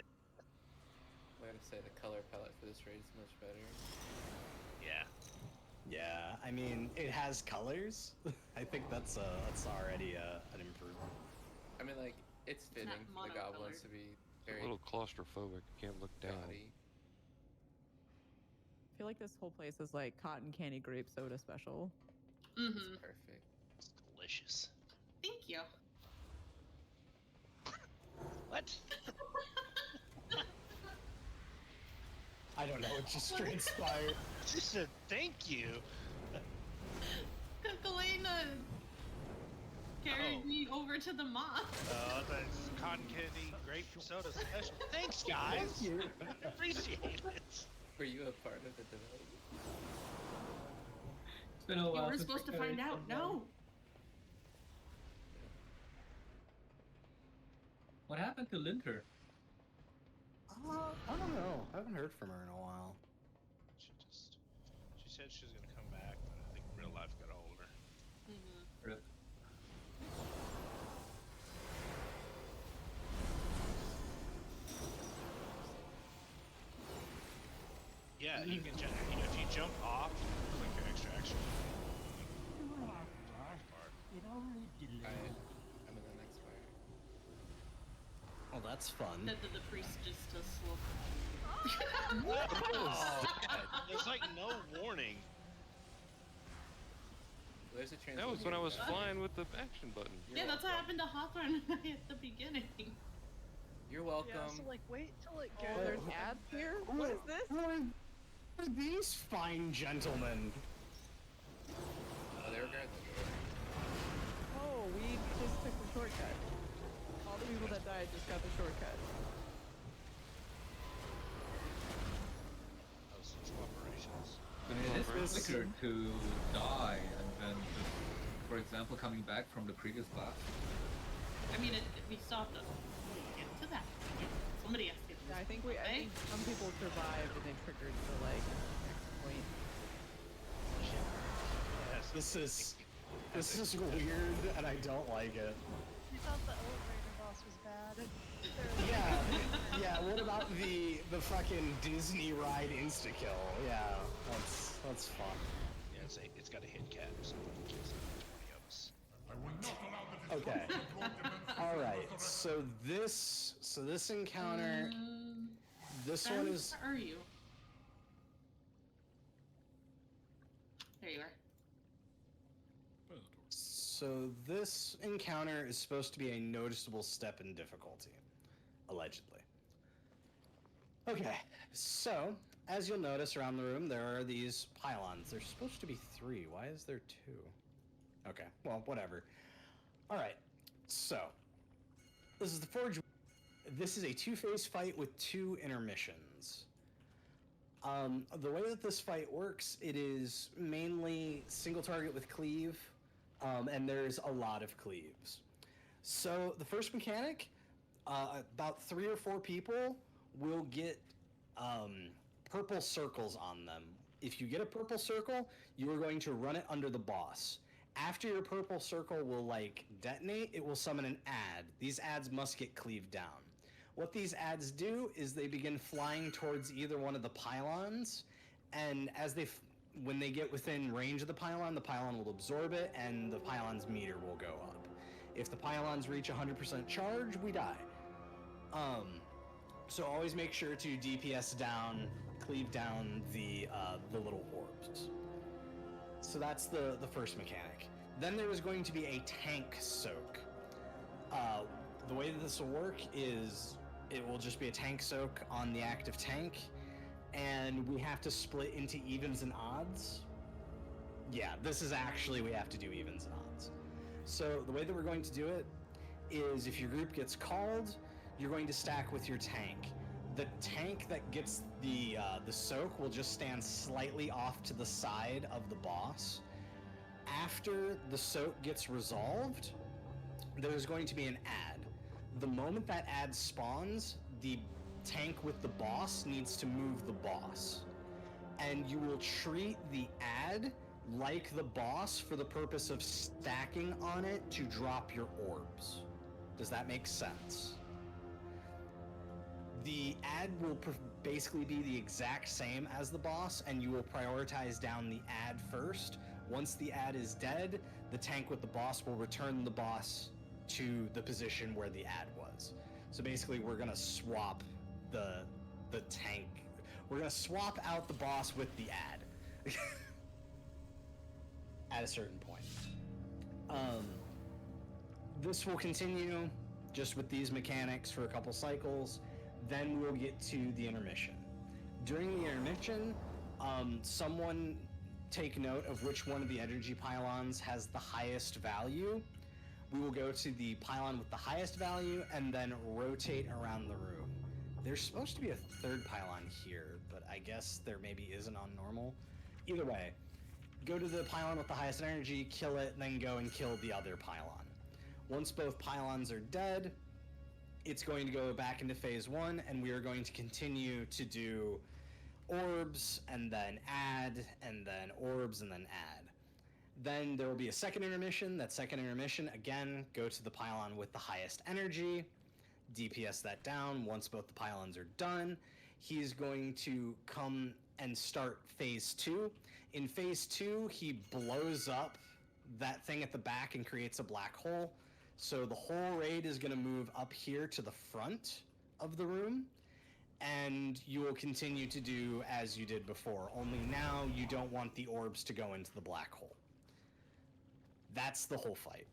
gotta say, the color palette for this raid is much better. Yeah. Yeah, I mean, it has colors. I think that's already an improvement. I mean, like, it's fitting for the goblins monocolored. to be It's very a little claustrophobic. You can't look down. gaudy. I feel like this whole place is like cotton candy grape soda special. Mm-hmm. It's perfect. It's delicious. Thank you. What? I don't know, it just transpired. Just a thank you. Galena carried Oh. me over to the moth. That's cotton candy grape soda special. Thanks, guys. Thank you. Appreciate it. Were you a part of the development? It's been a You while. were since supposed I to find carried out. somebody. No. What happened to Linter? I don't know. I haven't heard from her in a while. She said she was gonna come back, but I think real life got a hold of her. Mm-hmm. Rip. Yeah, you can jump. If you jump off, click your extraction. I'm in the next fire. Oh, that's fun. The priest just to slow. There's like no warning. There's a That was when I was transformation flying with the action button. Yeah, that's what happened to Hawthorne at the beginning. You're welcome. Yeah, so like wait till it Oh, goes. there's ads here? What is this? Who are these fine gentlemen? They were guarding the door. Oh, we just took the shortcut. All the people that died just got the shortcut. Those operations. It is This- quicker to die and then just, for example, coming back from the previous blast. I mean, we still have to get to that. Somebody has to get to Yeah, I this think point, I think some people survived and they triggered the like next point. Yes. This is weird, and I don't like it. You thought the elevator boss was bad. Yeah. What about the fucking Disney ride insta kill? Yeah, that's fun. Yeah, it's got a hit cap, so it kills 20 of us. I will not allow the Okay. All right. So this encounter, this one Ben, is. where are you? There you are. So this encounter is supposed to be a noticeable step in difficulty, allegedly. Okay, so as you'll notice around the room, there are these pylons. There's supposed to be 3. Why is there 2? Okay, well, whatever. All right, so this is the Forge. This is a 2-phase fight with 2 intermissions. The way that this fight works, it is mainly single target with cleave. And there's a lot of cleaves. So the first mechanic, about 3 or 4 people will get purple circles on them. If you get a purple circle, you are going to run it under the boss. After your purple circle will like detonate, it will summon an ad. These ads must get cleaved down. What these ads do is they begin flying towards either one of the pylons, and as when they get within range of the pylon will absorb it, and the pylon's meter will go up. If the pylons reach 100% charge, we die. So always make sure to DPS down, cleave down the little orbs. So that's the first mechanic. Then there is going to be a tank soak. The way that this will work is it will just be a tank soak on the active tank, and we have to split into evens and odds. Yeah, this is actually, we have to do evens and odds. So the way that we're going to do it is if your group gets called, you're going to stack with your tank. The tank that gets the soak will just stand slightly off to the side of the boss. After the soak gets resolved, there's going to be an ad. The moment that ad spawns, the tank with the boss needs to move the boss. And you will treat the ad like the boss for the purpose of stacking on it to drop your orbs. Does that make sense? The ad will basically be the exact same as the boss, and you will prioritize down the ad first. Once the ad is dead, the tank with the boss will return the boss to the position where the ad was. So basically, we're gonna swap the tank. We're gonna swap out the boss with the ad at a certain point. This will continue just with these mechanics for a couple cycles. Then we'll get to the intermission. During the intermission, someone take note of which one of the energy pylons has the highest value. We will go to the pylon with the highest value and then rotate around the room. There's supposed to be a third pylon here, but I guess there maybe isn't on normal. Either way, go to the pylon with the highest energy, kill it, then go and kill the other pylon. Once both pylons are dead, it's going to go back into phase 1, and we are going to continue to do orbs, and then add, and then orbs, and then add. Then there will be a second intermission. That second intermission, again, go to the pylon with the highest energy, DPS that down. Once both the pylons are done, he's going to come and start phase 2. In phase 2, he blows up that thing at the back and creates a black hole. So the whole raid is going to move up here to the front of the room, and you will continue to do as you did before, only now you don't want the orbs to go into the black hole. That's the whole fight.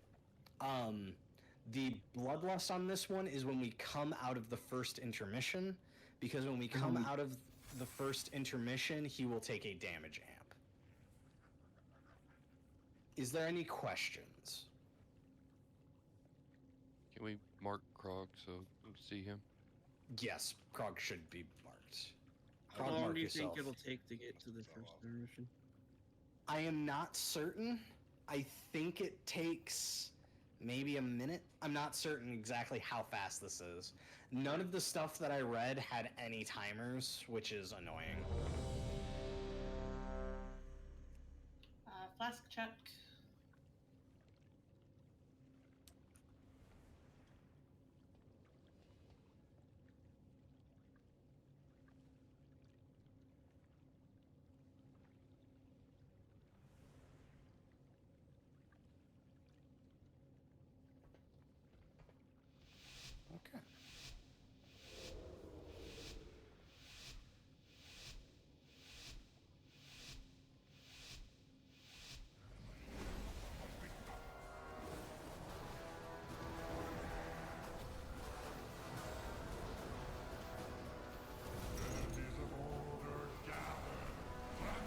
The bloodlust on this one is when we come out of the first intermission, because when we come out of the first intermission, he will take a damage amp. Is there any questions? Can we mark Krog so we can see him? Yes, Krog should be marked. How Krog, long mark do you yourself. think it'll take to get to the first intermission? I am not certain. I think it takes maybe a minute. I'm not certain exactly how fast this is. None of the stuff that I read had any timers, which is annoying. Flask check. Okay.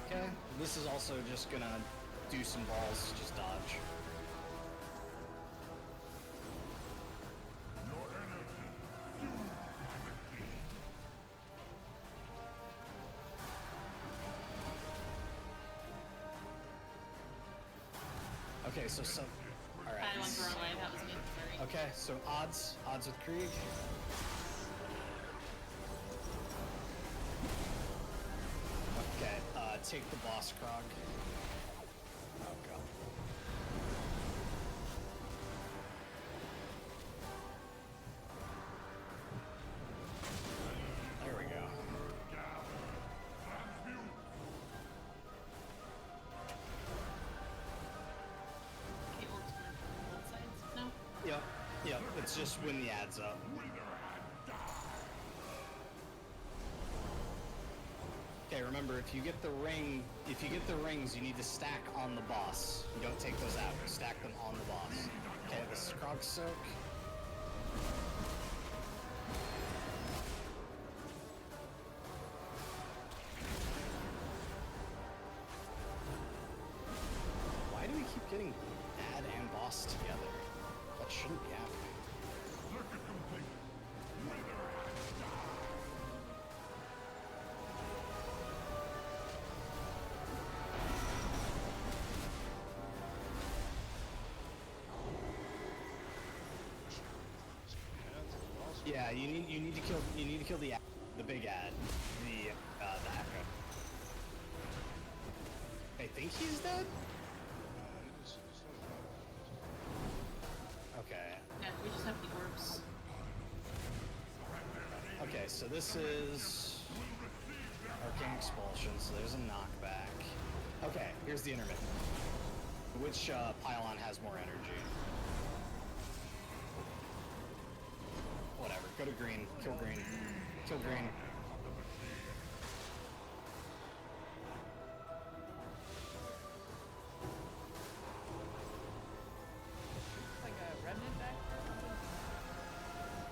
Okay, this is also just gonna do some balls, just dodge. Okay, so some. All right. I went the wrong way. That was me. Sorry. Okay, so odds with Krieg. Okay, take the boss, Krog. Oh god. There we go. Okay, orbs coming from both sides. No. Yep, it's just when the ad's up. Okay, remember, if you get the rings, you need to stack on the boss. You don't take those out, you stack them on the boss. Okay, this is Krog Soak. Yeah, you need to kill the big ad, the Echo. I think he's dead. Okay. Yeah, we just have the orbs. Okay, so this is Arcane Expulsion, so there's a knockback. Okay, here's the intermittent. Which pylon has more energy? Whatever, go to green, kill green, kill green. Like a remnant back there or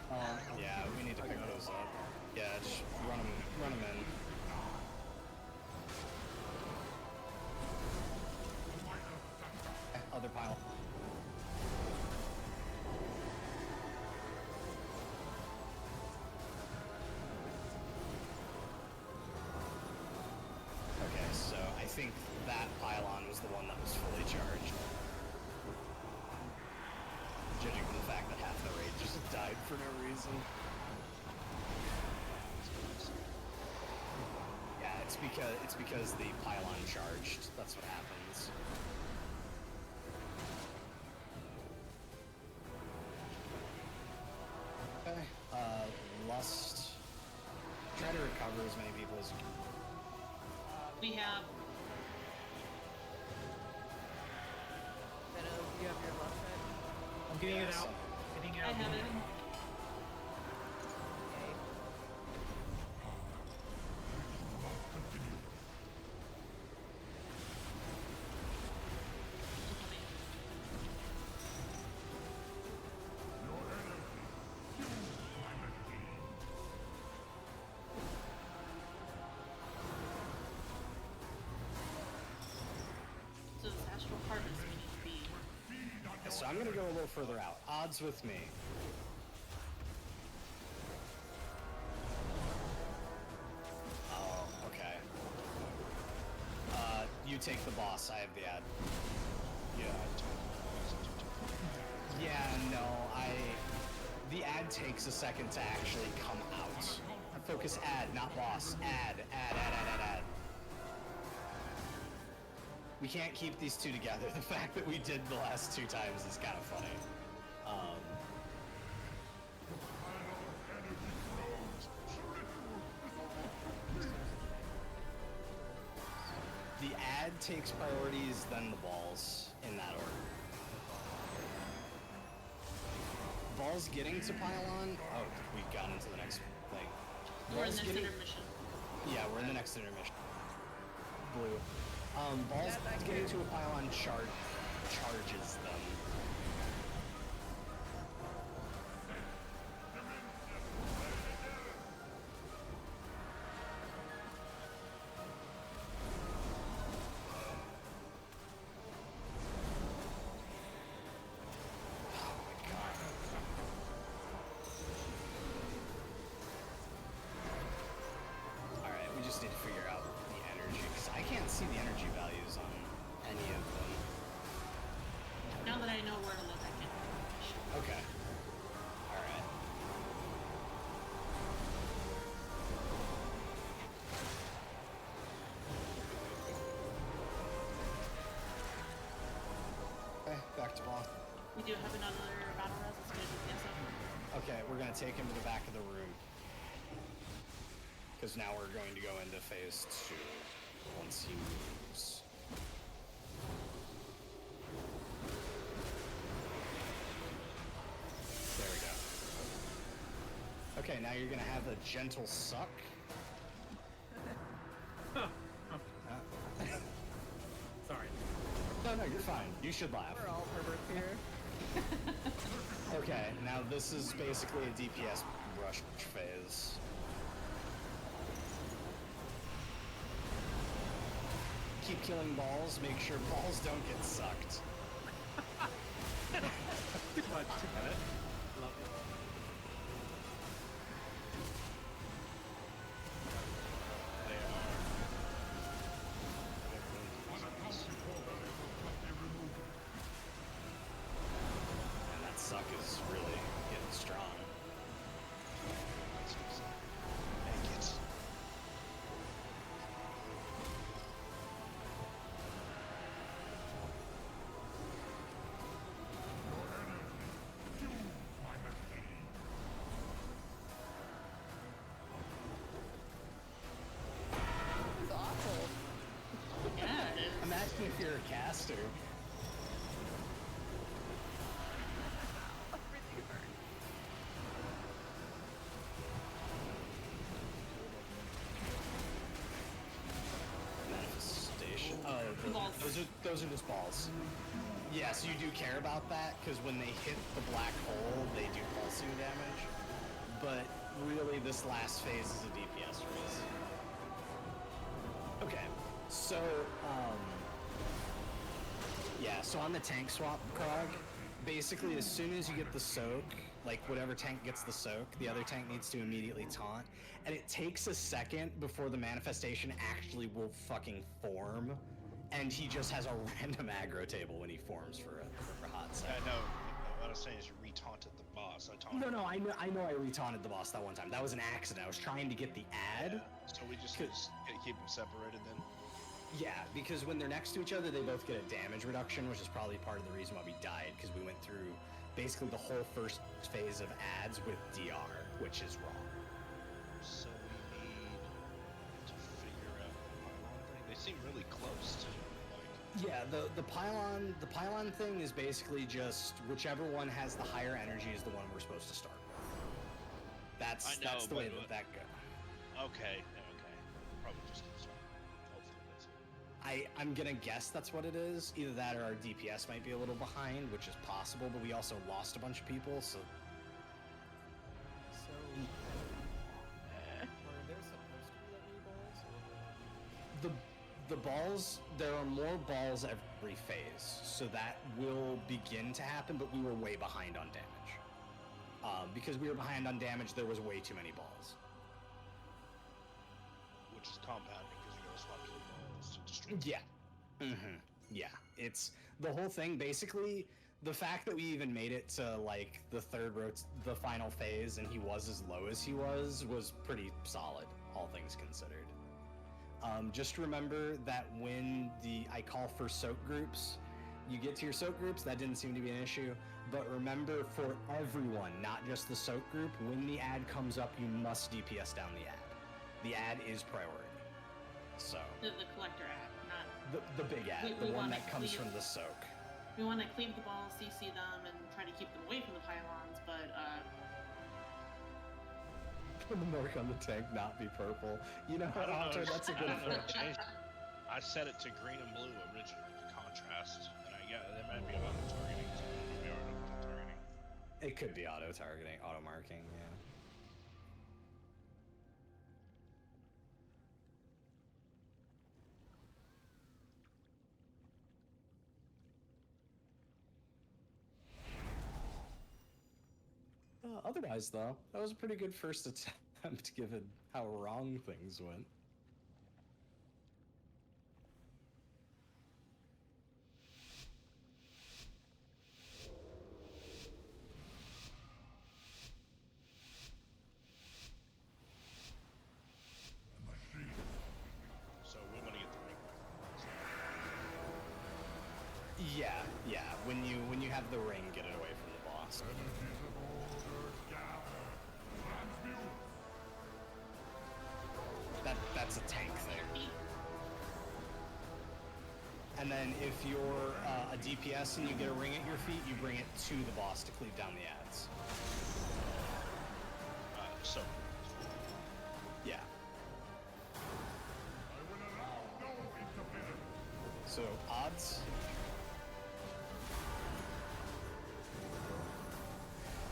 something? Yeah, we need to pick those up. Yeah, just run them in. Other pile. Okay, so I think that pylon was the one that was fully charged. Judging from the fact that half the raid just died for no reason. Yeah, it's because the pylon charged. That's what happens. Okay. Lust. Try to recover as many people as you can. We have. Venom, you have your left side? I'm getting it out. Getting it I out. have it. Okay. So this astral harvest we need to be. Okay, so I'm gonna go a little further out. Odds with me. Oh, okay. You take the boss. I have the ad. Yeah, no, the ad takes a second to actually come out. Focus ad, not boss. Ad. We can't keep these two together. The fact that we did the last two times is kind of funny. The ad takes priorities, then the balls, in that order. Balls getting to pylon. Oh, we've gotten into the next thing. We're in Balls this getting- intermission. Yeah, we're in the next intermission. Blue. Balls getting to a pylon charges them. Oh my god. Alright, we just need to figure out the energy, because I can't see the energy values on any of them. Now that I know where to look, I can. Okay. Alright. Okay, back to ball. We do have another battle res. It's going to be PSF. Okay, we're gonna take him to the back of the room. Because now we're going to go into phase 2 once he moves. There we go. Okay, now you're gonna have a gentle suck. Sorry. No, you're fine. You should laugh. We're all perverts here. Okay, now this is basically a DPS rush phase. Keep killing balls, make sure balls don't get sucked. Too much. Love it. And that suck is really getting strong. to. Everything hurt. Manifestation. Oh, Balls. those are just balls. Yes, you do care about that because when they hit the black hole, they do pulsing damage. But really, this last phase is a DPS phase. Okay, so yeah, so on the tank swap, Krog, basically as soon as you get the soak, like whatever tank gets the soak, the other tank needs to immediately taunt, and it takes a second before the manifestation actually will fucking form, and he just has a random aggro table when he forms for a hot second. I know. What I was saying is you re-taunted the boss. I taunted. No, I know I re-taunted the boss that one time. That was an accident. I was trying to get the ad. Yeah, so we just keep them separated then. Yeah, because when they're next to each other, they both get a damage reduction, which is probably part of the reason why we died, because we went through basically the whole first phase of ads with DR, which is wrong. So we need to figure out the pylon thing. They seem really close to Yeah, the pylon thing is basically just whichever one has the higher energy is the one we're supposed to start with. That's the way that goes. Okay. Probably just start. Hopefully that's it. I'm gonna guess that's what it is. Either that or our DPS might be a little behind, which is possible, but we also lost a bunch of people, so... So, were there supposed to be that many balls? Or... The balls, there are more balls every phase, so that will begin to happen, but we were way behind on damage. Because we were behind on damage, there was way too many balls. Which is compounding because you gotta swap to the balls to destroy. Yeah. Yeah. It's the whole thing. Basically, the fact that we even made it to like the the final phase, and he was as low as he was pretty solid, all things considered. Just remember that when I call for soak groups, you get to your soak groups, that didn't seem to be an issue. But remember, for everyone, not just the soak group, when the ad comes up, you must DPS down the ad. The ad is priority. So The collector ad, not the big ad, we the one wanna that comes cleave- from the soak. We want to cleave the balls, CC them, and try to keep them away from the pylons, but The mark on the tank not be purple. You know I what, don't know. Otto? That's a good I don't know, point. it changed. I set it to green and blue originally to contrast, and there might be auto targeting. So it might be auto targeting. It could be auto targeting, auto marking, yeah. Otherwise, though, that was a pretty good first attempt given how wrong things went. So we want to get the ring. Yeah. When you have the ring, get it away from the boss. That's a tank thing. And then if you're a DPS and you get a ring at your feet, you bring it to the boss to cleave down the ads. So yeah. So odds.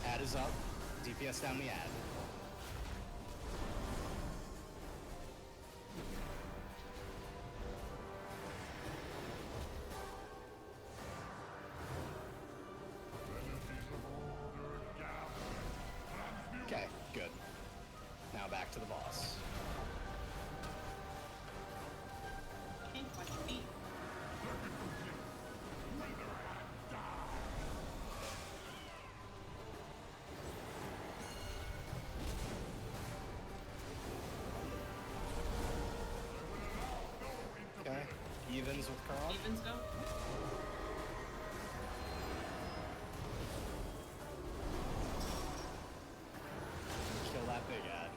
Ad is up. DPS down the ad. Okay, good. Now back to the boss. okay, watch your feet. Okay, evens with Carl. Evens go. Kill that big ad.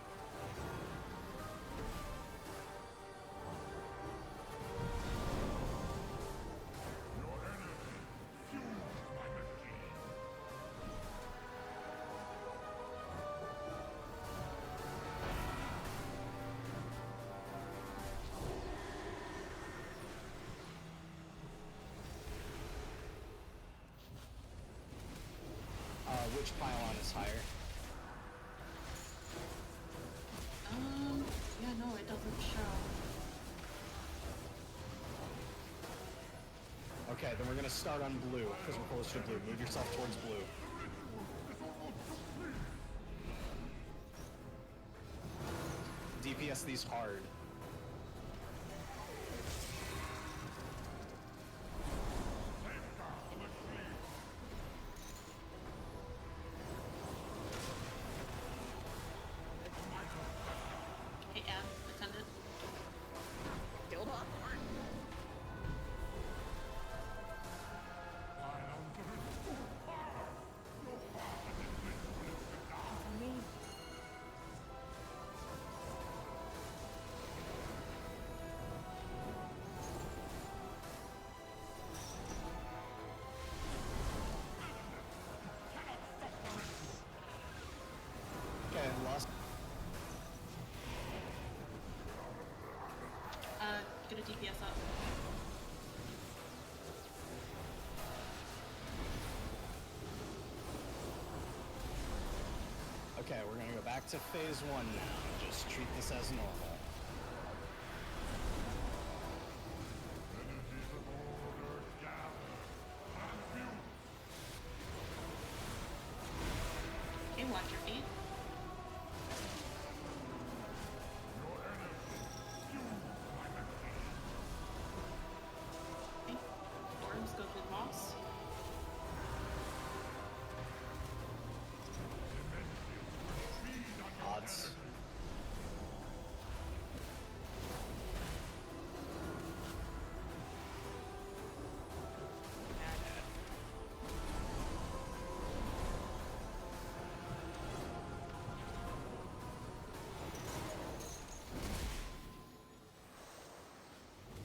which pylon is higher? Yeah, no, it doesn't show. Okay, then we're gonna start on blue, because we're closer to blue. Move yourself towards blue. DPS these hard. Hey, Ab, attendant. Guild Hawthorne. Okay, lost. Get a DPS up. Okay, we're gonna go back to phase 1 now. Just treat this as normal. Okay, watch your feet. Okay, Worms go through the boss. Odds.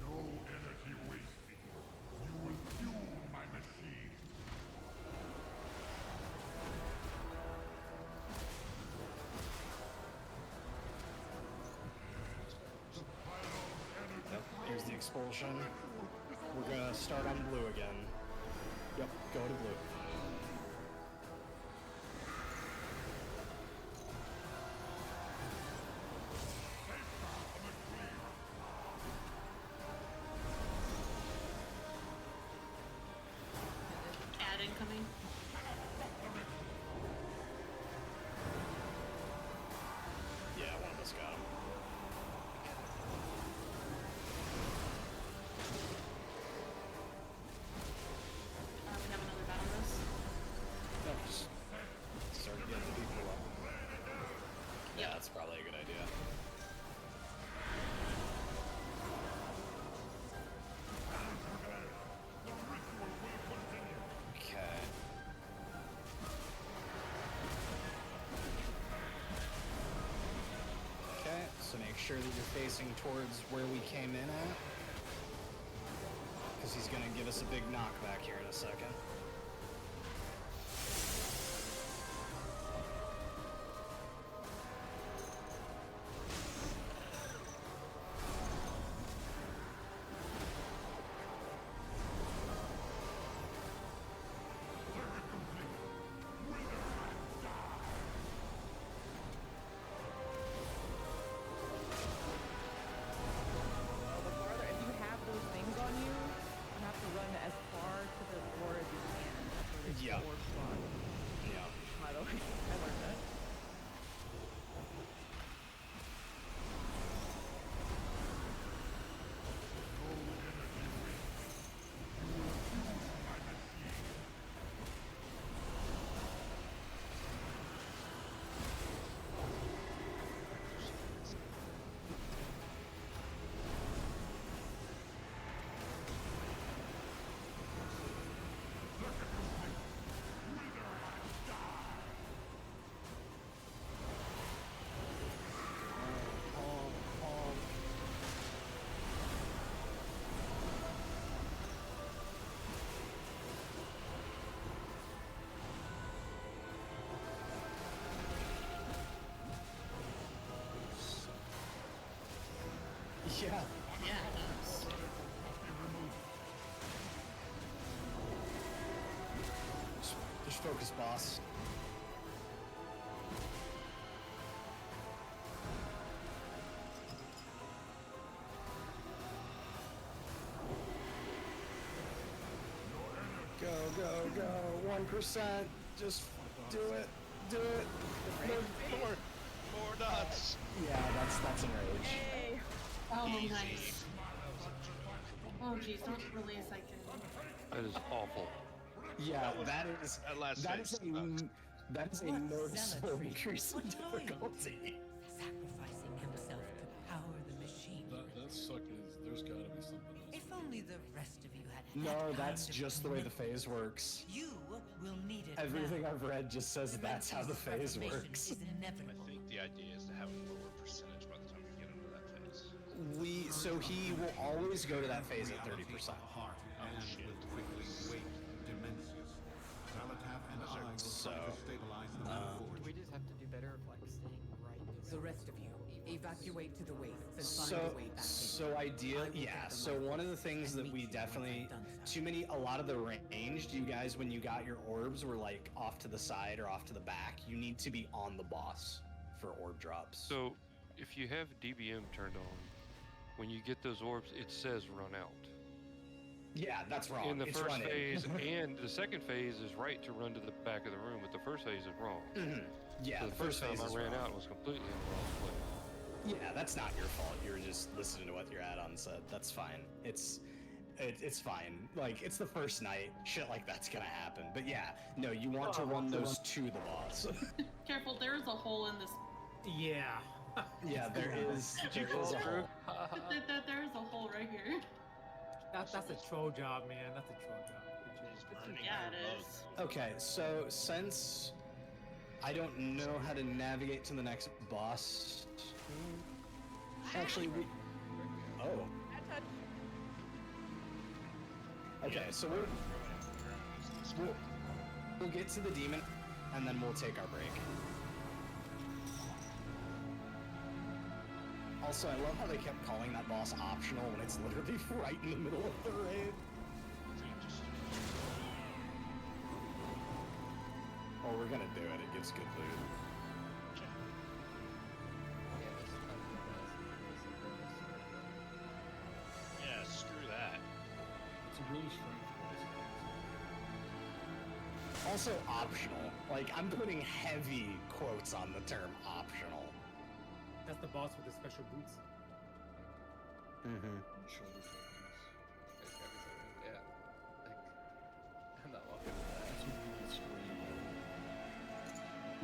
No energy wasted. You will fuel my machine. Yep, here's the expulsion. We're gonna start on blue again. Yep, go to blue. Add incoming. Yeah, one of us got him. We have another battle rose. Nope, just start getting people up. Yeah, that's probably a good idea. Okay. Okay, so make sure that you're facing towards where we came in at. Because he's gonna give us a big knockback here in a second. Well, the farther, if you have those things on you, you have to run as far to the floor as you can. That's where they Yeah. orb spawn. Yeah. By the way, I learned that. Yeah. Yeah, it does. Just focus, boss. Go, go, go. 1%. Just do it. Do it. More nuts. Yeah, that's enrage. Hey. Oh, nice. Oh, geez, don't release. I can. That is awful. Yeah, that is a What noticeable zealotry? increase in What difficulty. Sacrificing himself to power the machine. That suck is. There's gotta be something else. If only the rest of you had No, that that's kind of just the way the commitment. phase works. You will need it Everything now. I've read just says that's how the phase Reformation works. is inevitable. I think the idea is to have a lower percentage by the time we get into that phase. So he will always go to that phase at 30%. So, we just have to do better of like staying right next The rest of you, evacuate to the wastes and find so, a way back in. so ideal, yeah. So one of the things that we definitely, a lot of the ranged, you guys, when you got your orbs were like off to the side or off to the back. You need to be on the boss for orb drops. So, if you have DBM turned on, when you get those orbs, it says run out. Yeah, that's wrong. In the It's first run in. phase, and the second phase is right to run to the back of the room, but the first phase is wrong. Yeah, so the the first time phase I is ran wrong. out was completely in the wrong place. Yeah, that's not your fault. You were just listening to what your add-on said. That's fine. It's fine. Like, it's the first night. Shit like that's gonna happen. But yeah, no, you want to run those to the boss. Careful, there is a hole in this. Yeah. Yeah, there is. Did you there is fall a through? hole. There is a hole right here. That's a troll job, man. That's a troll job. Good job. Yeah, it is. Okay, so since I don't know how to navigate to the next boss, actually, we. Oh. Okay, so we'll get to the demon, and then we'll take our break. Also, I love how they kept calling that boss optional when it's literally right in the middle of the raid. Oh, we're gonna do it. It gives good loot. Yeah, screw that. It's a really strange voice. Also optional. Like, I'm putting heavy quotes on the term optional. That's the boss with the special boots. Mm-hmm. Shoulder tappings. Yeah. Like, I'm not walking with that. It's a really strange.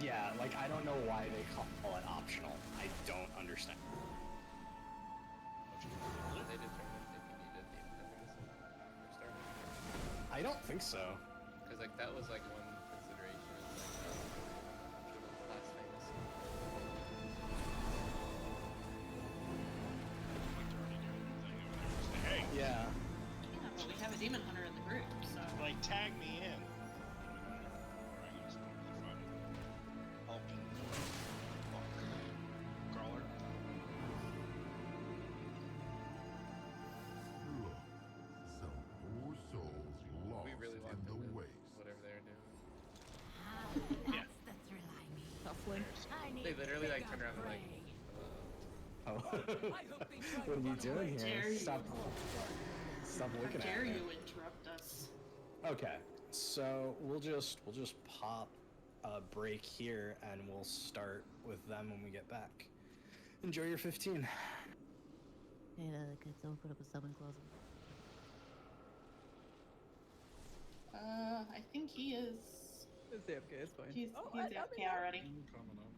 Yeah, like, I don't know why they call it optional. I don't understand. They determined if you needed the mechanism for starting. I don't think so. Because like that was like one consideration. Is like the last famous. Hey, Yeah. Yeah, but we have a demon hunter in the group, so. like tag me in. Crawler. Look, some poor souls lost We really in walked the into waste. whatever they were doing. Yeah. That's the thrill I need. Shuffling. They literally like turned around and like. Oh. What are you doing Dare here? you. Stop How looking dare at me. you interrupt us? Okay, so we'll just pop a break here, and we'll start with them when we get back. Enjoy your 15. Hey, could someone put up a summon clause? I think he is. It's AFK, it's fine. He's Oh, he's I AFK mean, already. Coming up.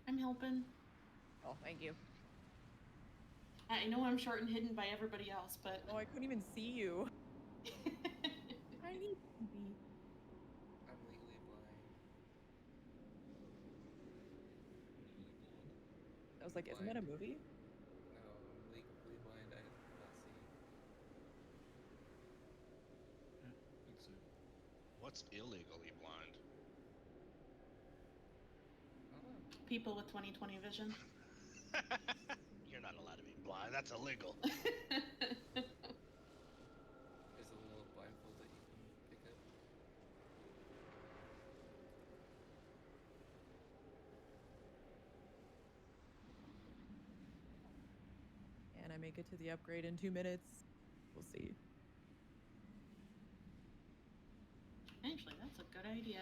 I'm helping. Oh, thank you. I know I'm short and hidden by everybody else, but. Oh, I couldn't even see you. I need to be. I'm legally blind. I was like, isn't that a movie? No, I'm legally blind What's illegally blind? People with 20/20 vision. You're not allowed to be blind. That's illegal. There's a little blindfold that you can pick up. And I make it to the upgrade in 2 minutes. We'll see. Actually, that's a good idea.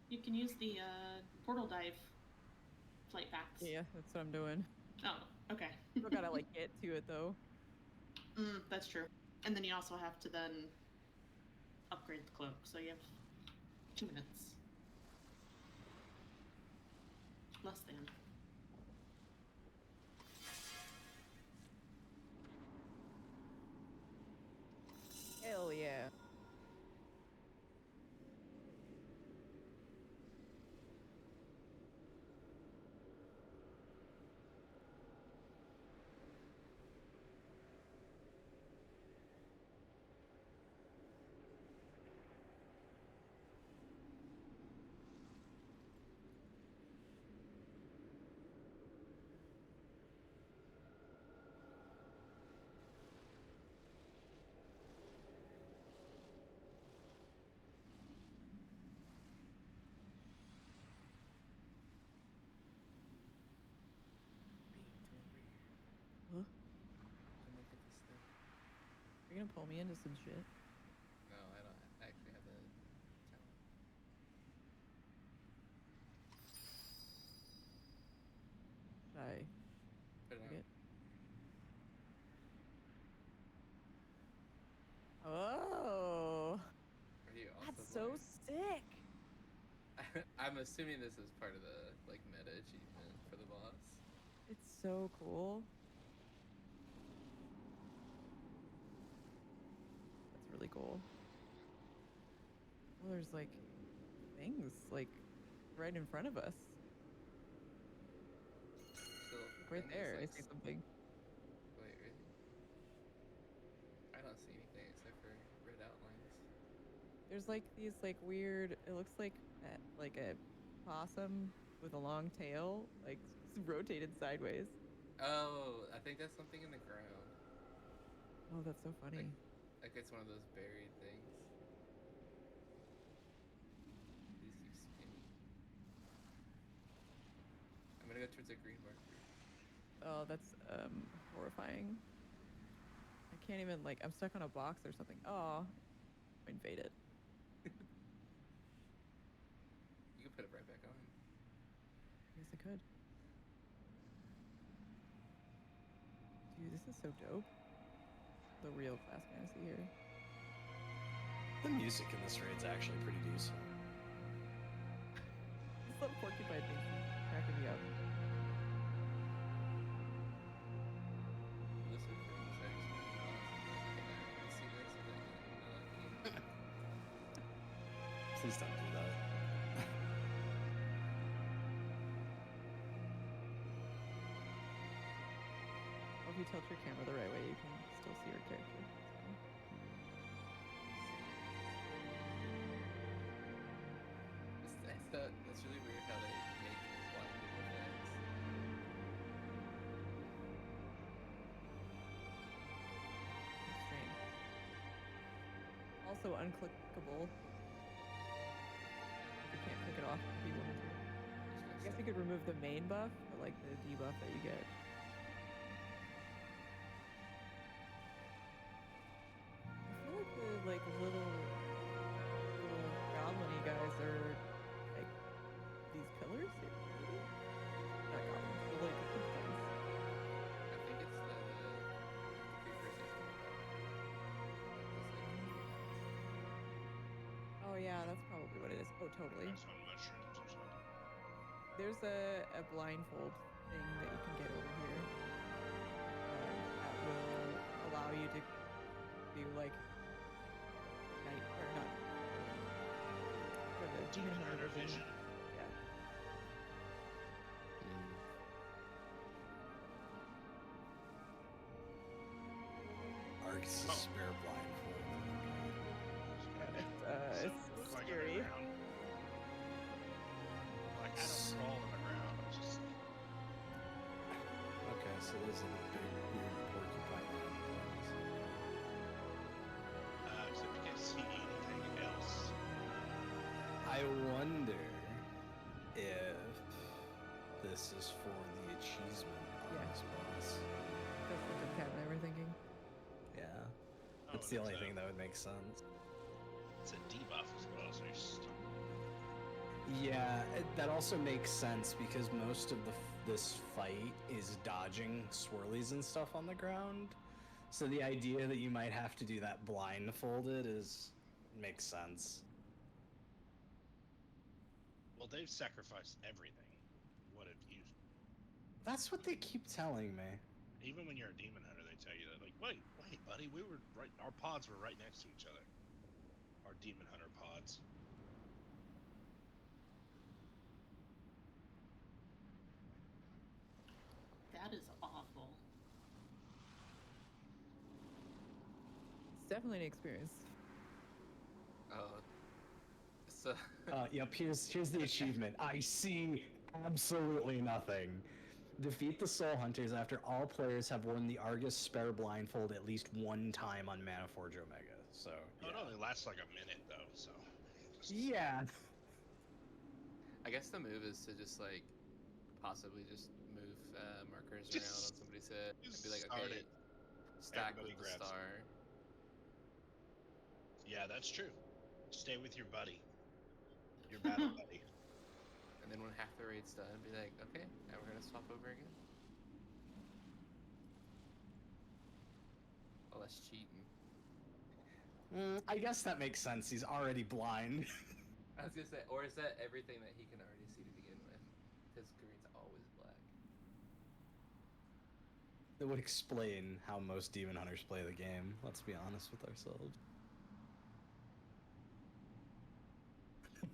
You can use the portal dive flight packs. Yeah, that's what I'm doing. Oh, okay. Still gotta like get to it though. That's true. And then you also have to then upgrade the cloak, so you have 2 minutes. Less than. Hell yeah. Huh? You're gonna pull me into some shit? No, I don't actually have the talent. I Put it forget. on. Oh, Are you also that's so sick. I'm assuming this is part of the like meta achievement for the boss. It's so cool. That's really cool. Oh, there's like things like right in front of us. So Right and there, there's, I see something. Wait, really? I don't see anything except for red outlines. There's like these like weird. It looks like a possum with a long tail, like rotated sideways. Oh, I think that's something in the ground. Oh, that's so funny. Like it's one of those buried things. These keep spinning. I'm gonna go towards the green marker. Oh, that's horrifying. I can't even like. I'm stuck on a box or something. Oh, invade it. You can put it right back on. Yes, I could. Dude, this is so dope. The real class fantasy here. The music in this raid's actually pretty decent. This little porcupine thing cracking me up. Listen for these actually awesome. Can I see this and then Please don't do that. If you tilt your camera the right way, you can still see your character. That's really weird how they make blind people effects. Strange. Also unclickable. You can't click it off if you wanted to. I guess you could remove the main buff, or like the debuff that you get. I feel like the little goblin-y guys are like these pillars here, maybe? Not goblins, but like the things. I think it's the precursor. Oh yeah, that's probably what it is. Oh, totally. That's on mushrooms or something. There's a blindfold thing that you can get over here that will allow you to do like night or not for the Demon hunter vision. Yeah. Argus' spare blindfold. It's Look like scary. underground. Like I don't crawl on the ground. I'm just Okay, so there's a big weird porcupine things. except you can't see anything else. I wonder if this is for the achievement on Yeah. this boss. That's the cat and we're thinking. Yeah. Oh, That's the only it's a- thing that would make sense. It's a debuff as well, so you're stuck. Yeah, that also makes sense because most of this fight is dodging swirlies and stuff on the ground. So the idea that you might have to do that blindfolded makes sense. Well, they've sacrificed everything. What have you? That's what they keep telling me. Even when you're a demon hunter, they tell you that. Like, wait, buddy, we were right. Our pods were right next to each other. Our demon hunter pods. That is awful. It's definitely an experience. So Yep, here's the achievement. I see absolutely nothing. Defeat the Soul Hunters after all players have worn the Argus Spare Blindfold at least one time on Manaforge Omega. So, Oh, it only lasts like a minute though. So. yeah. I guess the move is to just like possibly just move markers around Just- on somebody's head and just be like, start okay, it. stack Everybody with the grabs it. star. Yeah, that's true. Stay with your buddy. Your battle buddy. And then when half the raid's done, be like, okay, now we're gonna swap over again. Well, that's cheating. I guess that makes sense. He's already blind. I was gonna say, or is that everything that he can already see to begin with? His green's always black. That would explain how most demon hunters play the game. Let's be honest with ourselves.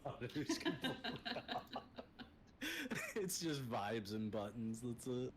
Monitors completely off. It's just vibes and buttons. That's it.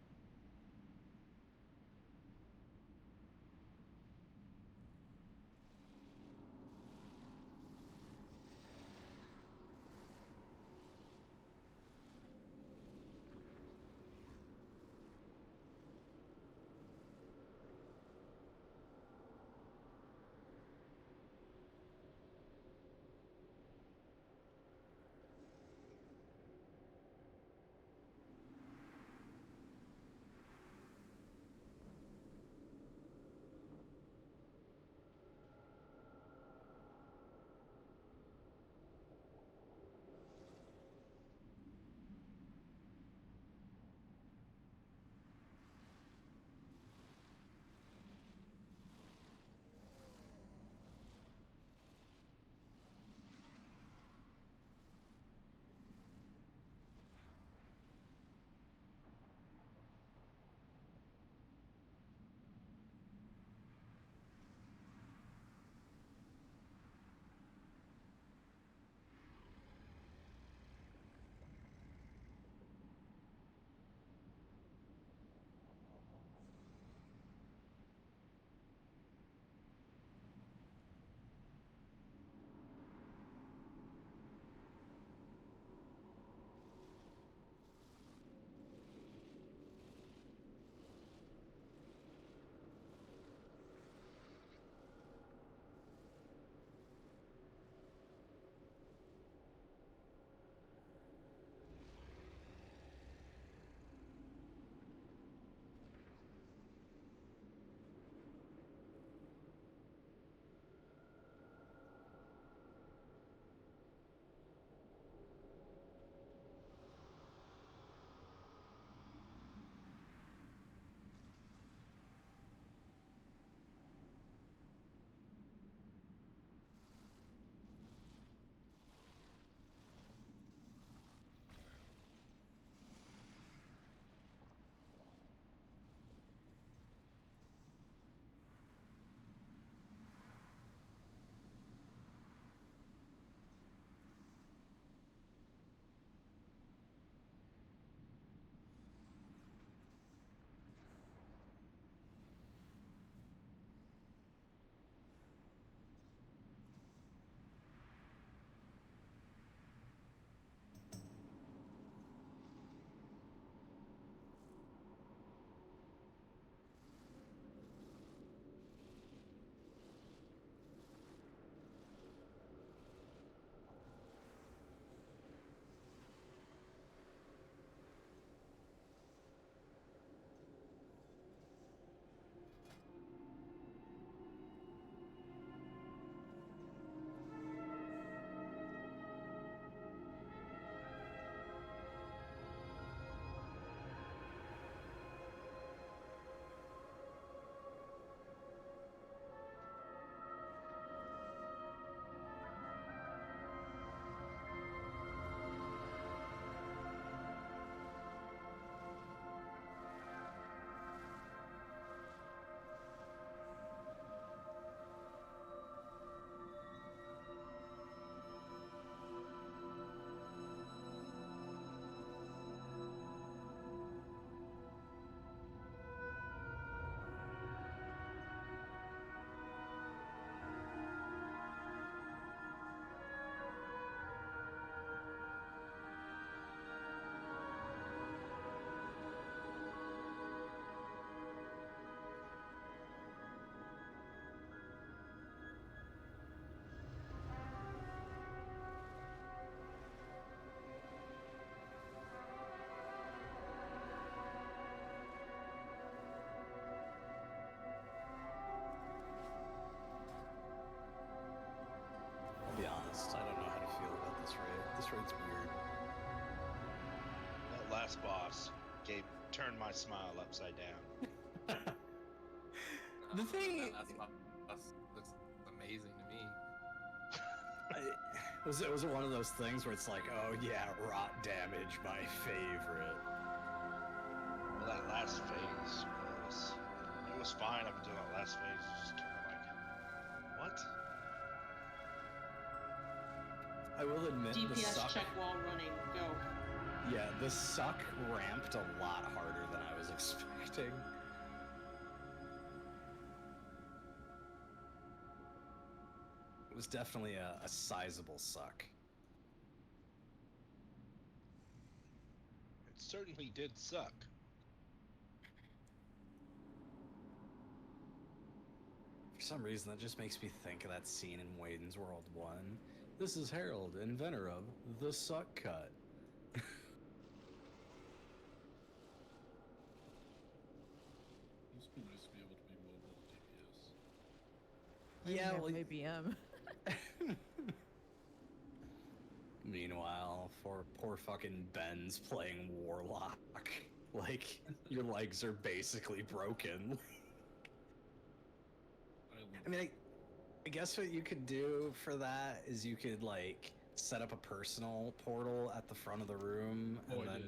last boss turned my smile upside down. The thing looks amazing to me. Was it one of those things where it's like, oh yeah, rot damage, my favorite. Well, that last phase was fine up until that last phase. It was just kind of like, what? I will admit, the DPS suck. check while running. Go. Yeah, the suck ramped a lot harder than I was expecting. It was definitely a sizable suck. It certainly did suck. For some reason, that just makes me think of that scene in Wayne's World 1. This is Harold, inventor of the suck cut. Must be nice to be able to be mobile DPS. Yeah, well, ABM. Meanwhile, for poor fucking Ben's playing Warlock. Like, your legs are basically broken. I mean, I guess what you could do for that is you could, like, set up a personal portal at the front of the room, and then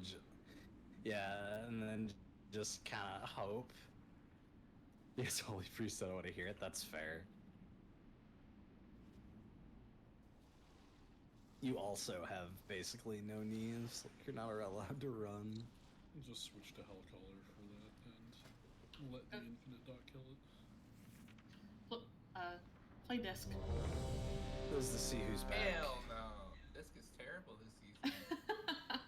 and then just kind of hope. Yes, Holy Priest, I don't want to hear it. That's fair. You also have basically no knees. Like, you're not allowed to run. I'll just switch to Hellcaller for that and let the Infinite Dot kill it. Play disc. This is to see who's back. Hell no. Disc is terrible this season.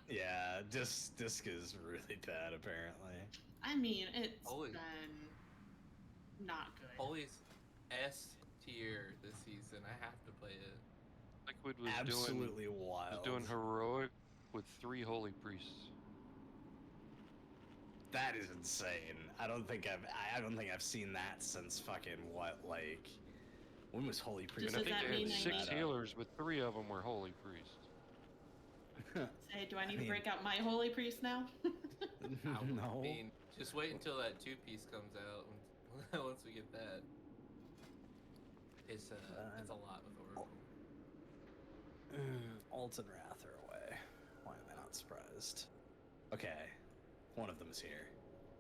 Yeah, disc is really bad apparently. I mean, it's Holy. been not good. Holy's S tier this season. I have to play it. Liquid was Absolutely wild. doing heroic with 3 holy priests. That is insane. I don't think I've seen that since fucking like when was Holy Priest? Does I think that they mean had I 6 need- healers, but 3 of them were holy priests. Say, do I need to break out my holy priest now? No. I mean, just wait until that 2-piece comes out. Once we get that, it's a lot with Oracle. Alt and Wrath are away. Why am I not surprised? Okay, one of them is here.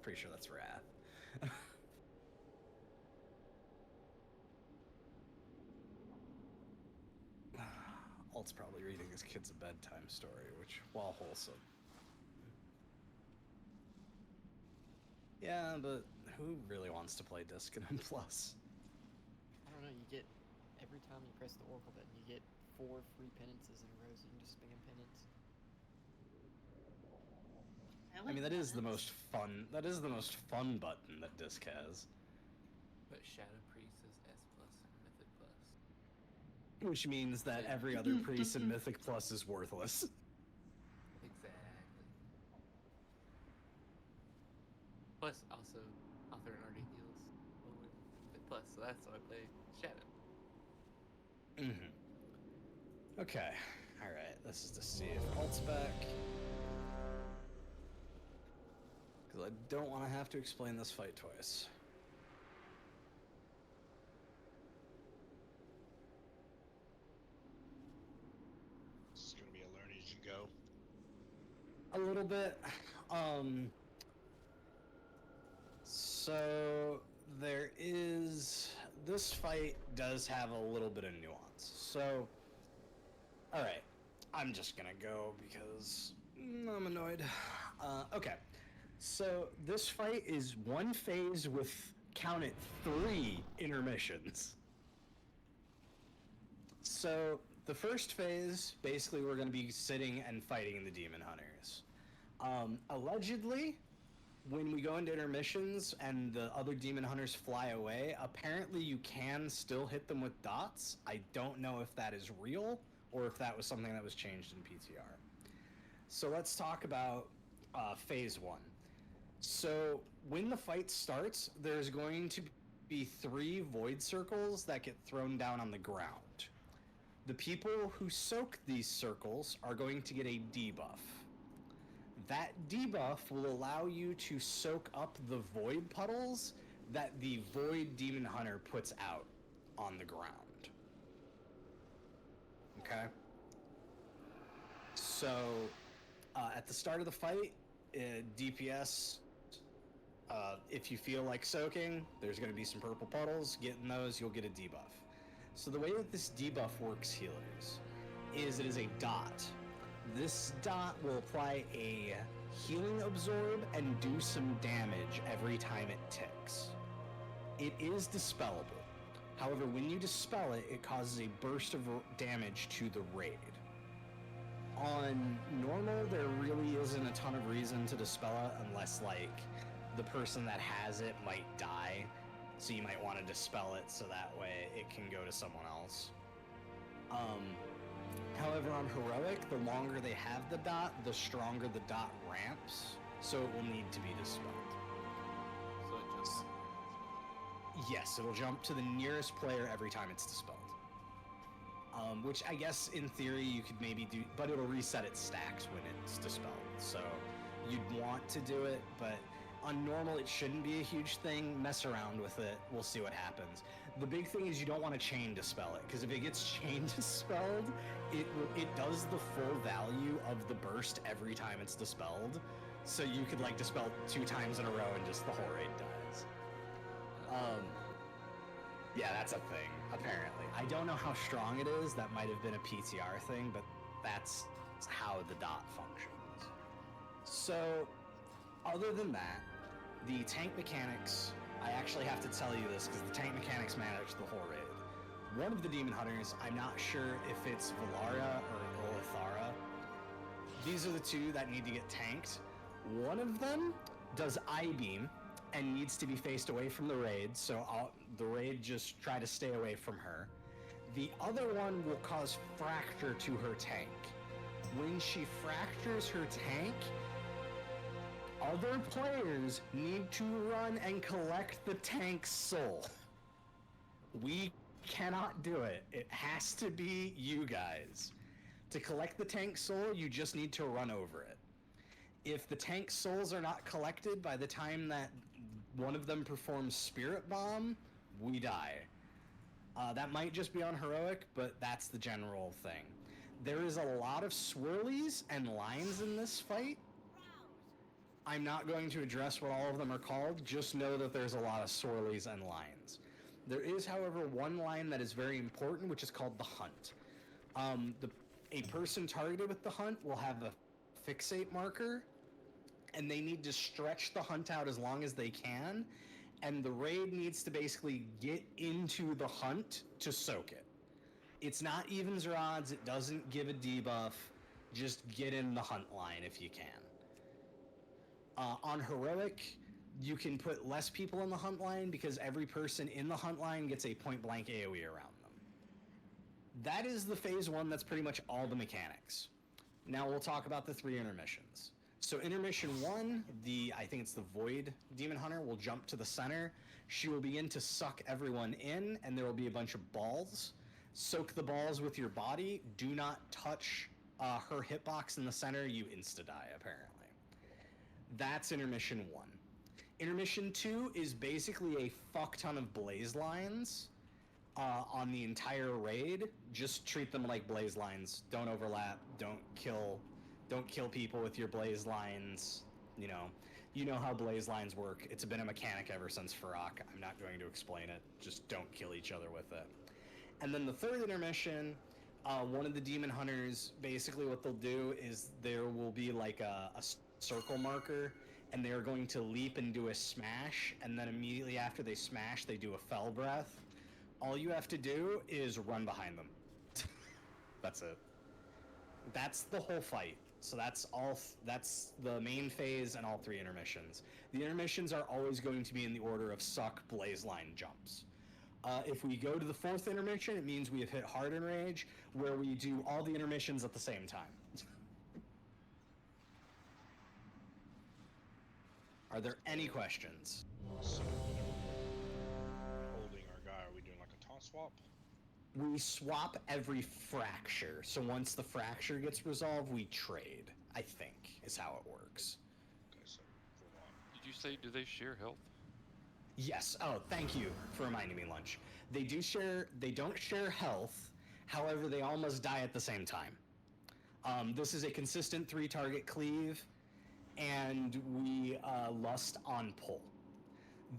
Pretty sure that's Wrath. Alt's probably reading his kids a bedtime story, which, while wholesome. Yeah, but who really wants to play Disc and M+. I don't know, you get, every time you press the Oracle button, you get 4 free penances in a row, so you can just spam penance. I mean, that is the most fun button that Disc has. But Shadow Priest is S+ and Mythic Plus. Which means that every other priest in Mythic Plus is worthless. Exactly. Plus, also, Author already heals over Mythic Plus, so that's why I play Shadow. Okay, alright, this is to see if Alt's back. Because I don't want to have to explain this fight twice. This is gonna be a learn as you go. A little bit. So there is, this fight does have a little bit of nuance. So, alright, I'm just gonna go because I'm annoyed. Okay, so this fight is one phase with, count it, 3 intermissions. So the first phase, basically we're going to be sitting and fighting the Demon Hunters. Allegedly, when we go into intermissions and the other Demon Hunters fly away, apparently you can still hit them with dots. I don't know if that is real or if that was something that was changed in PTR. So let's talk about phase 1. So when the fight starts, there's going to be 3 void circles that get thrown down on the ground. The people who soak these circles are going to get a debuff. That debuff will allow you to soak up the void puddles that the Void Demon Hunter puts out on the ground. Okay? So, at the start of the fight, DPS, if you feel like soaking, there's going to be some purple puddles. Getting those, you'll get a debuff. So the way that this debuff works, healers, is it is a dot. This dot will apply a healing absorb and do some damage every time it ticks. It is dispellable. However, when you dispel it, it causes a burst of damage to the raid. On normal, there really isn't a ton of reason to dispel it unless, like, the person that has it might die. So you might want to dispel it so that way it can go to someone else. However, on Heroic, the longer they have the dot, the stronger the dot ramps, so it will need to be dispelled. So it just... Yes, it'll jump to the nearest player every time it's dispelled. Which I guess in theory you could maybe do, but it'll reset its stacks when it's dispelled. So you'd want to do it, but on normal it shouldn't be a huge thing. Mess around with it, we'll see what happens. The big thing is you don't want to chain dispel it, because if it gets chain dispelled, it does the full value of the burst every time it's dispelled. So you could like dispel 2 times in a row and just the whole raid dies. Yeah, that's a thing, apparently. I don't know how strong it is. That might have been a PTR thing, but that's how the dot functions. So, other than that, the tank mechanics, I actually have to tell you this because the tank mechanics manage the whole raid. One of the Demon Hunters, I'm not sure if it's Valara or Olithara. These are the 2 that need to get tanked. One of them does I-beam and needs to be faced away from the raid, so the raid just try to stay away from her. The other one will cause fracture to her tank. When she fractures her tank, other players need to run and collect the tank's soul. We cannot do it. It has to be you guys. To collect the tank's soul, you just need to run over it. If the tank souls are not collected by the time that one of them performs Spirit Bomb, we die. That might just be on Heroic, but that's the general thing. There is a lot of swirlies and lines in this fight. I'm not going to address what all of them are called, just know that there's a lot of swirlies and lines. There is, however, one line that is very important, which is called the Hunt. A person targeted with the Hunt will have a fixate marker, and they need to stretch the Hunt out as long as they can, and the raid needs to basically get into the Hunt to soak it. It's not evens or odds, it doesn't give a debuff, just get in the Hunt line if you can. On Heroic, you can put less people in the Hunt line because every person in the Hunt line gets a point-blank AoE around them. That is the phase 1, that's pretty much all the mechanics. Now we'll talk about the 3 intermissions. So intermission 1, I think it's the Void Demon Hunter, will jump to the center. She will begin to suck everyone in, and there will be a bunch of balls. Soak the balls with your body. Do not touch her hitbox in the center. You insta-die, apparently. That's intermission 1. Intermission 2 is basically a fuck ton of blaze lines on the entire raid. Just treat them like blaze lines. Don't overlap. Don't kill people with your blaze lines. You know how blaze lines work. It's been a mechanic ever since Farrak. I'm not going to explain it. Just don't kill each other with it. And then the 3rd intermission, one of the Demon Hunters, basically what they'll do is there will be like a circle marker, and they're going to leap and do a smash, and then immediately after they smash, they do a fell breath. All you have to do is run behind them. That's it. That's the whole fight. So that's the main phase and all 3 intermissions. The intermissions are always going to be in the order of suck, blaze line, jumps. If we go to the 4th intermission, it means we have hit Hard Enrage, where we do all the intermissions at the same time. Are there any questions? So, holding our guy, are we doing like a toss swap? We swap every fracture. So once the fracture gets resolved, we trade. I think, is how it works. Okay, so full on. Did you say, do they share health? Yes. Oh, thank you for reminding me, Lunch. They don't share health, however, they almost die at the same time. This is a consistent 3-target cleave, and we lust on pull.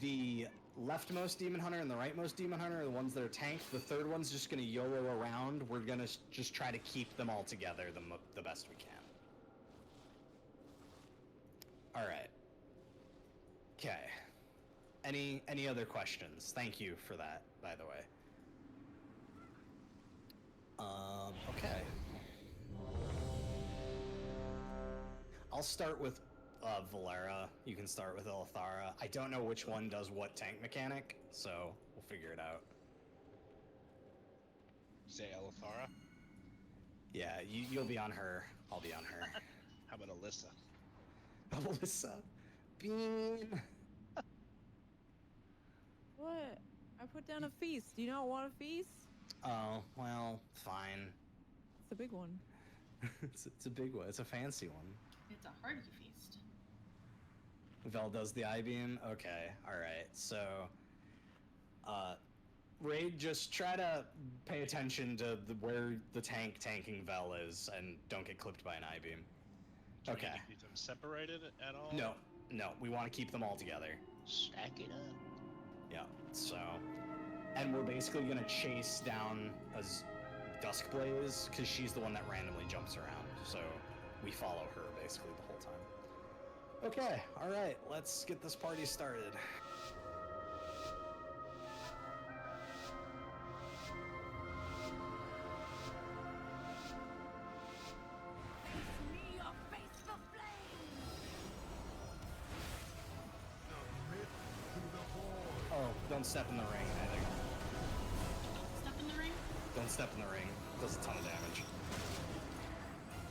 The leftmost Demon Hunter and the rightmost Demon Hunter are the ones that are tanked. The third one's just going to YOLO around. We're going to just try to keep them all together the best we can. All right. Okay. Any other questions? Thank you for that, by the way. Okay. I'll start with Valera. You can start with Elithara. I don't know which one does what tank mechanic, so we'll figure it out. Say Elithara? Yeah, you'll be on her. I'll be on her. How about Alyssa? Alyssa. Bean. What? I put down a feast. Do you not want a feast? Oh, well, fine. It's a big one. It's a big one. It's a fancy one. It's a hearty feast. Vel does the I-beam? Okay, alright. So, Raid, just try to pay attention to where the tanking Vel is and don't get clipped by an I-beam. Okay. Do we need to keep them separated at all? No, we want to keep them all together. Stack it up. Yeah, so... And we're basically gonna chase down as Duskblaze, because she's the one that randomly jumps around, so we follow her basically the whole time. Okay, alright, let's get this party started. Oh, don't step in the ring either. Step in the ring? Don't step in the ring. It does a ton of damage.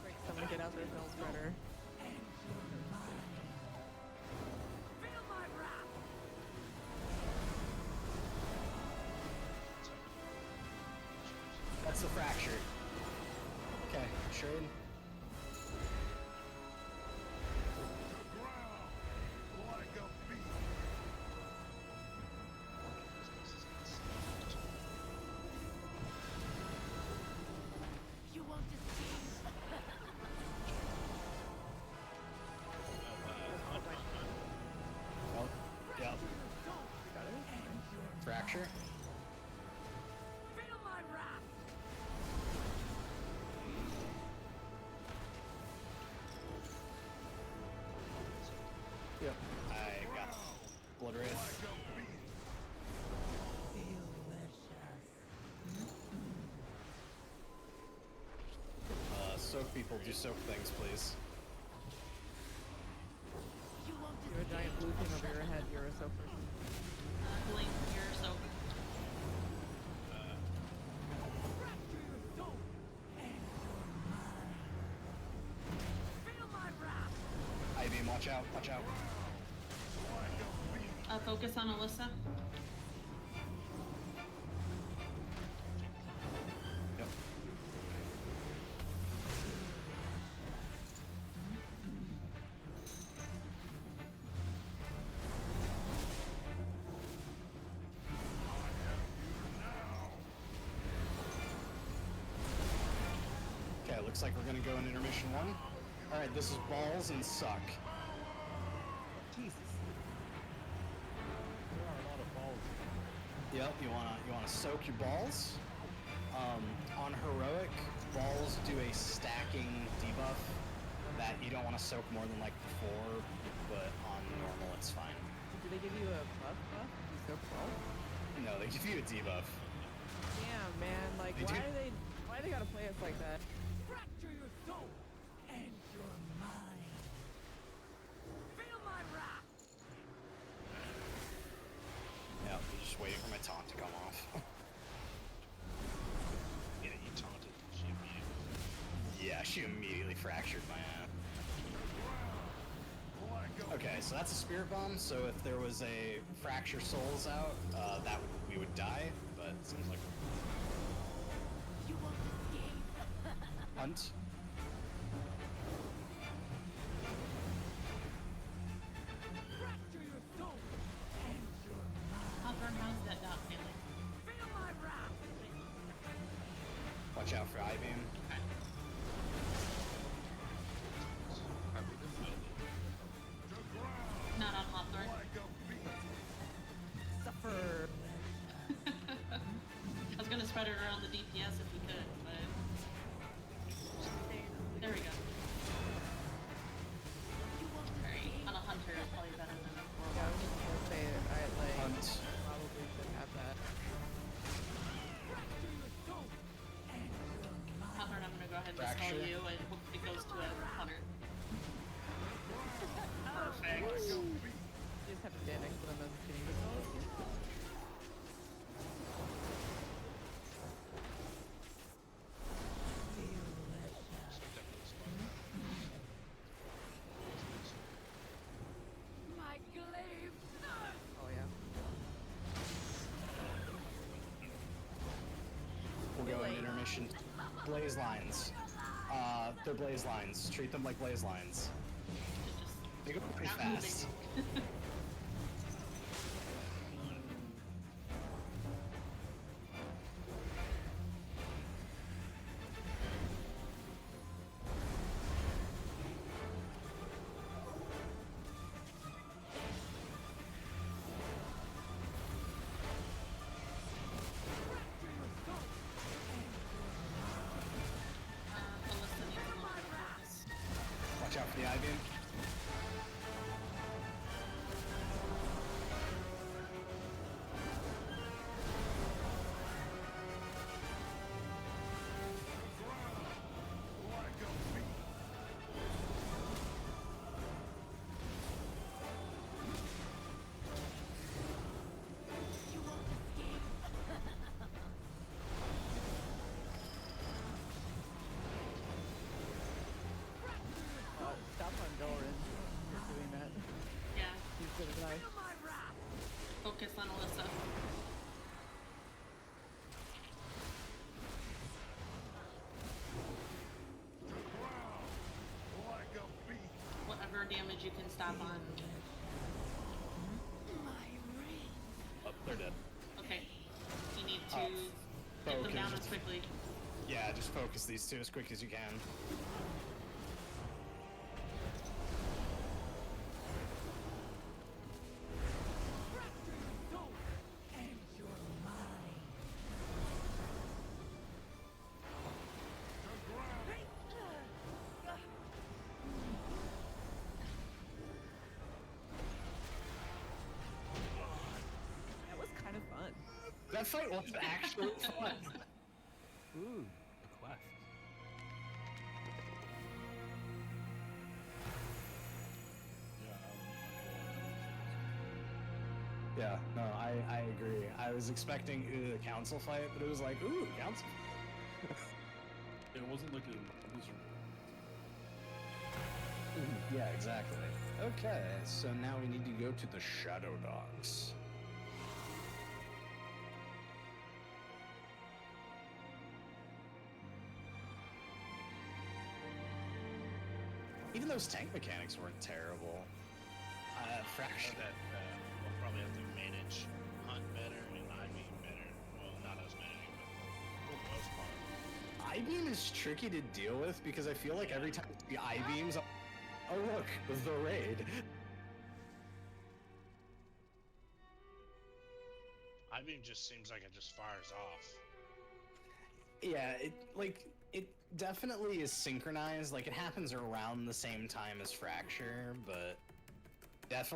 Like someone get out their Veil Spreader. That's the fracture. Okay, trade. Oh, yep. Fracture. Yep. I got Blood Wraith. Soak people, do soak things, please. You have a giant blue thing over your head. You're a soaker. Blink, you're so. I-beam, watch out, watch out. Focus on Alyssa. Yep. Okay, looks like we're gonna go in intermission 1. Alright, this is balls and suck. Jesus. There are a lot of balls. Yep, you wanna soak your balls. On heroic, balls do a stacking debuff that you don't want to soak more than like before, but on normal it's fine. Do they give you a buff? You soak balls? No, they give you a debuff. Damn, man. Like, They do. why they gotta play us like that? Fracture your soul and your mind. Feel my wrath. Yeah, I'm just waiting for my taunt to come off. Yeah, you taunted. She immediately. Yeah, she immediately fractured my ass. Okay, so that's a spirit bomb, so if there was a fracture souls out, we would die, but it seems like You won't escape. Hunt. How's that dot feeling? Watch out for I-beam. Okay. Not on Hawthorne. Suffer. I was gonna spread it around the DPS if we could, but there we go. Alright, on a hunter is probably better than a Yeah, I was just gonna say I like Hunt. probably should have that. Hawthorne, I'm gonna go ahead and Fracture. spell you and hope it goes to a hunter. Perfect. You just have to stand next to them as a shooting facility. Oh yeah. We'll go in intermission. Blaze lines. They're blaze lines. Treat them like blaze lines. They go pretty Not fast. moving. Alyssa needs a little bit of focus. Watch out for the I-beam. Stop on Doran. You're doing that. Yeah. He's gonna die. Focus on Alyssa. Whatever damage you can stop on. Oh, they're dead. Okay. You need to Oh, get them down focus. as quickly. Yeah, just focus these two as quick as you can. That was kind of fun. That fight was actually fun. Ooh, a quest. Yeah, no, I agree. I was expecting the council fight, but it was like, ooh, council. It wasn't like a wizard. Yeah, exactly. Okay, so now we need to go to the Shadow Dogs. Even those tank mechanics weren't terrible. Fraction. That we'll probably have to manage hunt better and I-beam better. Well, not us managing, but for the most part. I-beam is tricky to deal with because I feel like every time the I-beams, oh look, the raid. I-beam just seems like it just fires off. Yeah, it definitely is synchronized. Like it happens around the same time as Fracture, but definitely.